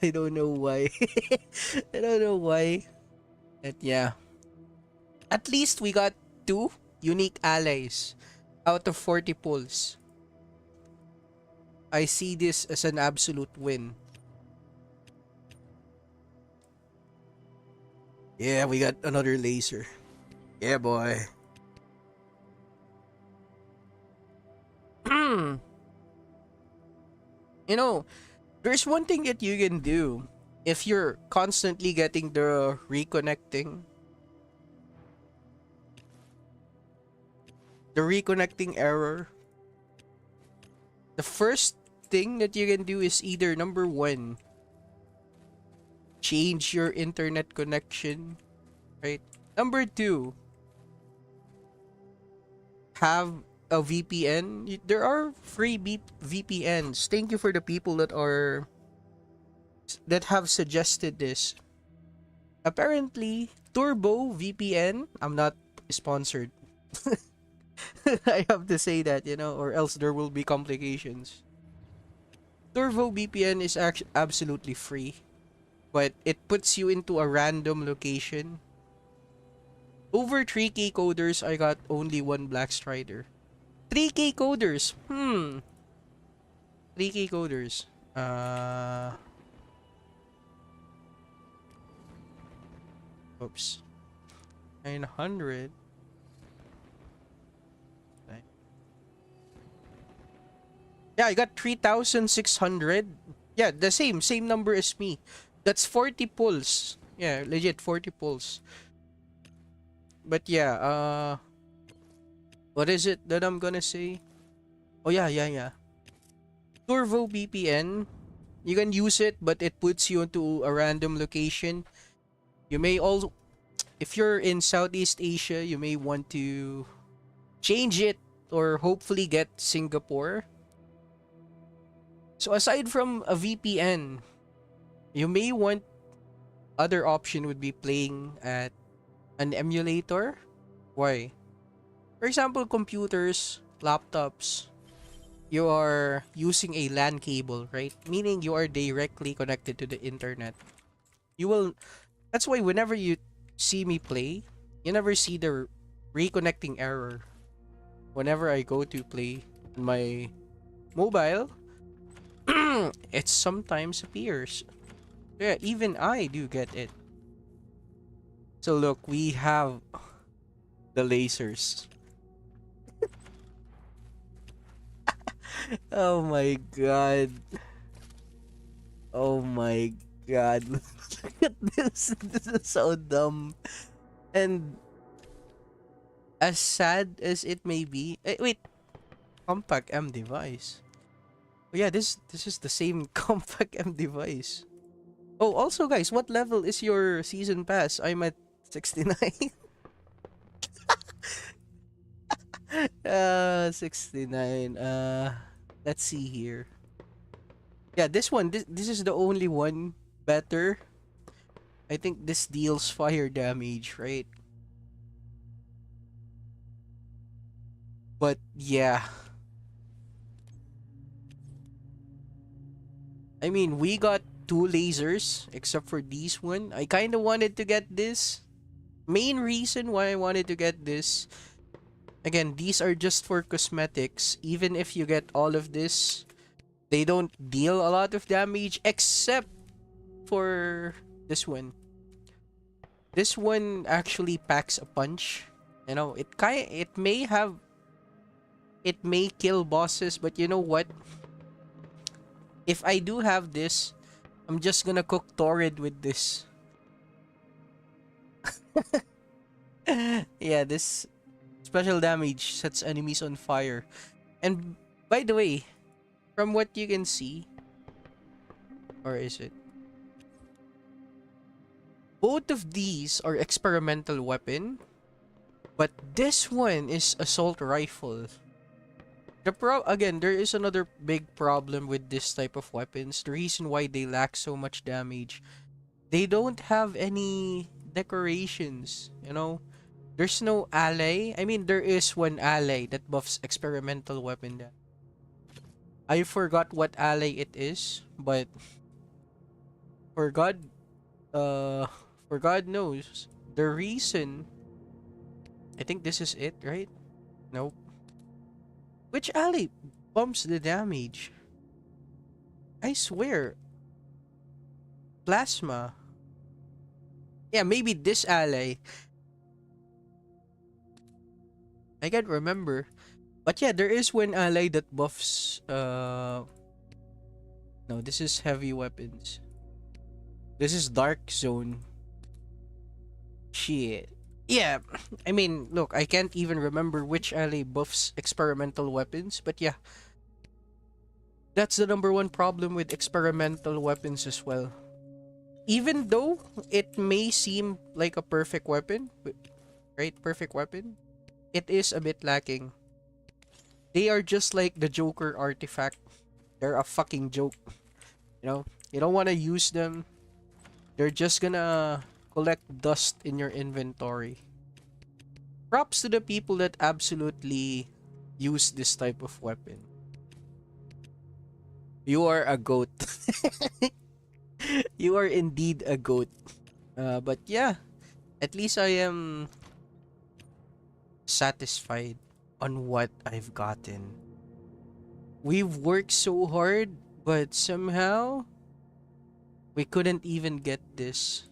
I don't know why. I don't know why. But yeah. At least we got 2 unique allies out of 40 pulls. I see this as an absolute win. Yeah, we got another laser. Yeah, boy. You know, there's one thing that you can do if you're constantly getting the reconnecting error. The first thing that you can do is either number 1, change your internet connection, right? Number 2, have a VPN. There are free VPNs. Thank you for the people that have suggested this. Apparently, Turbo VPN, I'm not sponsored. I have to say that, you know, or else there will be complications. Turbo VPN is absolutely free, but it puts you into a random location. Over 3k coders, I got only 1 Black Strider. 3k coders. 3k coders. Oops. 900. Yeah, I got 3,600. Yeah, the same number as me. That's 40 pulls. Yeah, legit 40 pulls. But yeah, what is it that I'm gonna say? Oh yeah. Turvo VPN. You can use it, but it puts you into a random location. You may also, if you're in Southeast Asia, you may want to change it or hopefully get Singapore. So aside from a VPN, you may want other option would be playing at an emulator. Why? For example, computers, laptops, you are using a LAN cable, right? Meaning you are directly connected to the internet. You will, that's why whenever you see me play, you never see the reconnecting error. Whenever I go to play on my mobile, it sometimes appears. Yeah, even I do get it. So look, we have the lasers. Oh my god. Oh my god. Look at this. This is so dumb. And as sad as it may be, wait, compact M device. Oh yeah, this is the same compact M device. Oh, also guys, what level is your season pass? I'm at 69. 69. Let's see here. Yeah, this one, this is the only one better. I think this deals fire damage, right? But yeah, I mean, we got two lasers except for this one. I kind of wanted to get this. Main reason why I wanted to get this, again, these are just for cosmetics. Even if you get all of this, they don't deal a lot of damage except for this one. This one actually packs a punch. You know, it may kill bosses, but you know what? If I do have this, I'm just gonna cook Torrid with this. Yeah, this special damage sets enemies on fire. And by the way, from what you can see, or is it? Both of these are experimental weapon, but this one is assault rifle. Again, there is another big problem with this type of weapons. The reason why they lack so much damage, they don't have any decorations, you know? There's no ally. I mean, there is one ally that buffs experimental weapon. I forgot what ally it is, but for God, uh, for God knows, the reason, I think this is it, right? Nope. Which ally bumps the damage? I swear. Plasma. Yeah, maybe this ally. I can't remember. But yeah, there is one ally that buffs no, this is heavy weapons. This is Dark Zone. Shit. Yeah, I mean, look, I can't even remember which ally buffs experimental weapons, but yeah. That's the number one problem with experimental weapons as well. Even though it may seem like a perfect weapon, right? Perfect weapon, it is a bit lacking. They are just like the Joker artifact. They're a fucking joke. You know, you don't want to use them. They're just gonna collect dust in your inventory. Props to the people that absolutely use this type of weapon. You are a goat. You are indeed a goat. But yeah, at least I am satisfied on what I've gotten. We've worked so hard, but somehow we couldn't even get this.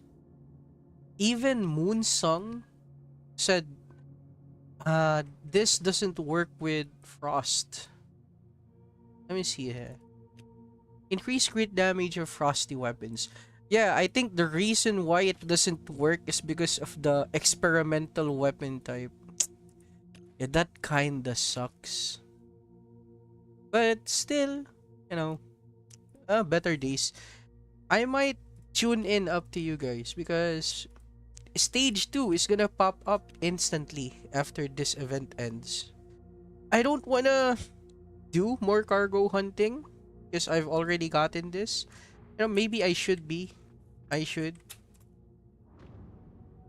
Even Moonsung said, this doesn't work with Frost. Let me see here. Increased crit damage of frosty weapons. Yeah, I think the reason why it doesn't work is because of the experimental weapon type. Yeah, that kinda sucks. But still, you know, better days. I might tune in up to you guys because stage 2 is gonna pop up instantly after this event ends. I don't wanna do more cargo hunting because I've already gotten this. You know, maybe I should be. I should.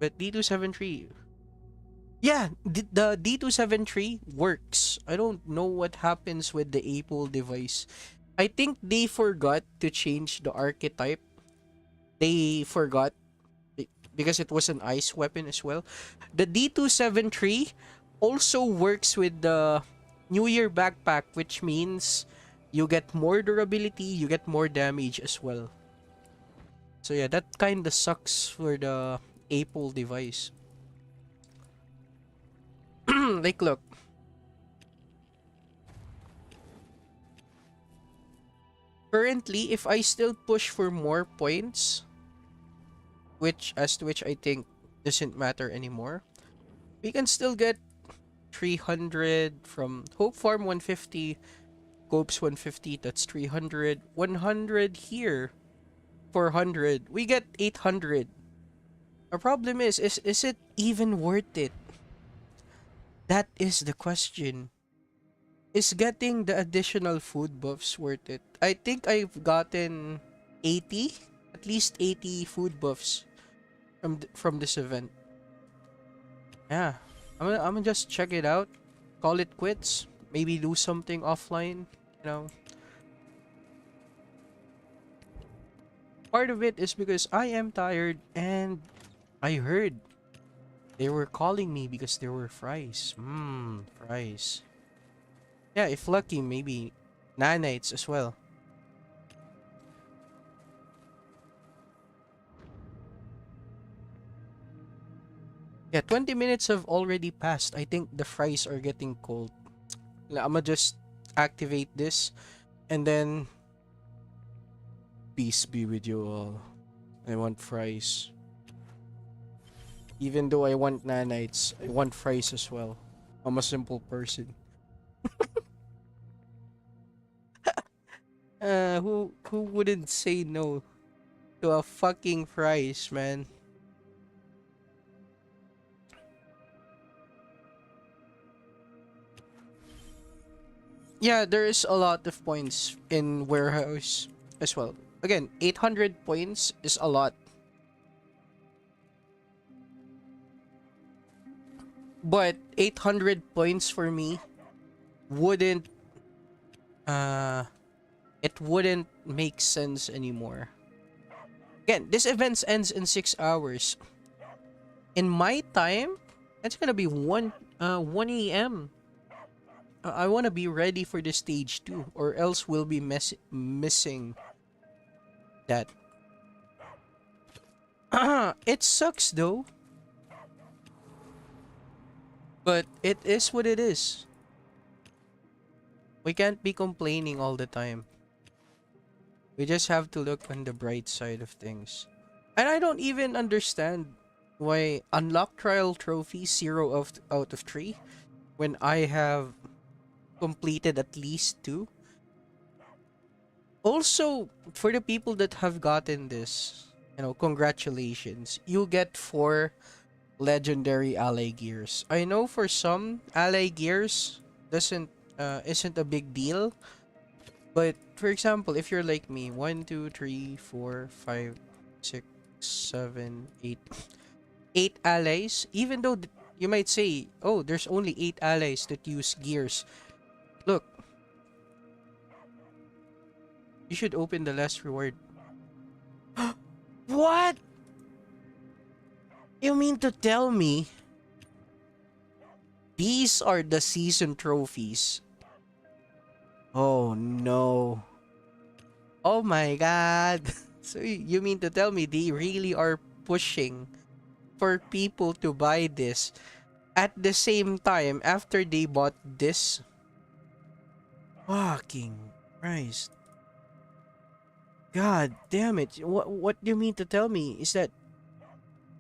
But D273. Yeah, the D273 works. I don't know what happens with the Apple device. I think they forgot to change the archetype. They forgot because it was an ice weapon as well. The D273 also works with the New Year backpack, which means you get more durability, you get more damage as well. So yeah, that kind of sucks for the Apple device. Like, look. Currently, if I still push for more points, which I think doesn't matter anymore, we can still get 300 from Hope Farm 150, Copes 150, that's 300, 100 here, 400. We get 800. Our problem is it even worth it? That is the question. Is getting the additional food buffs worth it? I think I've gotten 80, at least 80 food buffs from this event. Yeah, I'm gonna just check it out, call it quits, maybe do something offline, you know. Part of it is because I am tired and I heard they were calling me because there were fries. Fries. Yeah, if lucky, maybe nanites as well. Yeah, 20 minutes have already passed. I think the fries are getting cold. I'ma just activate this and then peace be with you all. I want fries. Even though I want nanites, I want fries as well. I'm a simple person. Who wouldn't say no to a fucking fries, man? Yeah, there is a lot of points in warehouse as well. Again, 800 points is a lot. But 800 points for me wouldn't uh it wouldn't make sense anymore. Again, this event ends in 6 hours. In my time, that's gonna be 1 a.m. I want to be ready for the stage 2 or else we'll be missing that. It sucks though. But it is what it is. We can't be complaining all the time. We just have to look on the bright side of things. And I don't even understand why unlock trial trophy 0 out of 3 when I have completed at least 2. Also, for the people that have gotten this, you know, congratulations. You get 4 legendary ally gears. I know for some ally gears isn't a big deal, but for example, if you're like me, 1 2 3 4 5 6 7 8 8 allies, even though you might say, oh, there's only 8 allies that use gears. Look, you should open the last reward. What? You mean to tell me these are the season trophies? Oh no. Oh my god. So you mean to tell me they really are pushing for people to buy this at the same time after they bought this. Fucking Christ. God damn it. What do you mean to tell me is that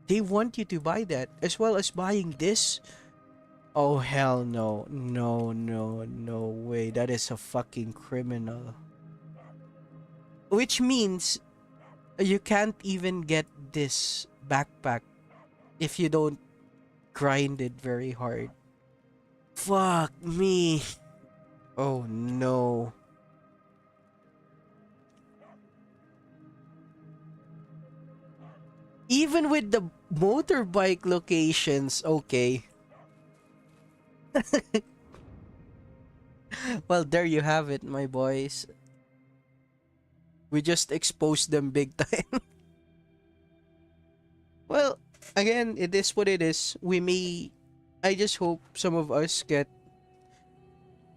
they want you to buy that as well as buying this? Oh hell no. No, no, no way. That is a fucking criminal. Which means you can't even get this backpack if you don't grind it very hard. Fuck me. Oh no. Even with the motorbike locations, okay. Well, there you have it, my boys. We just exposed them big time. Well, again, it is what it is. We may. I just hope some of us get.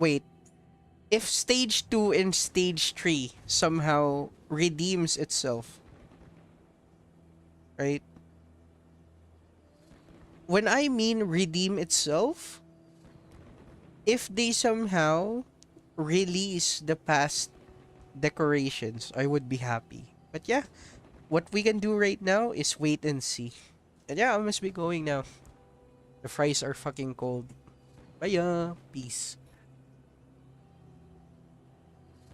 Wait. If stage 2 and stage 3 somehow redeems itself, right? When I mean redeem itself, if they somehow release the past decorations, I would be happy. But yeah, what we can do right now is wait and see. And yeah, I must be going now. The fries are fucking cold. Bye, peace.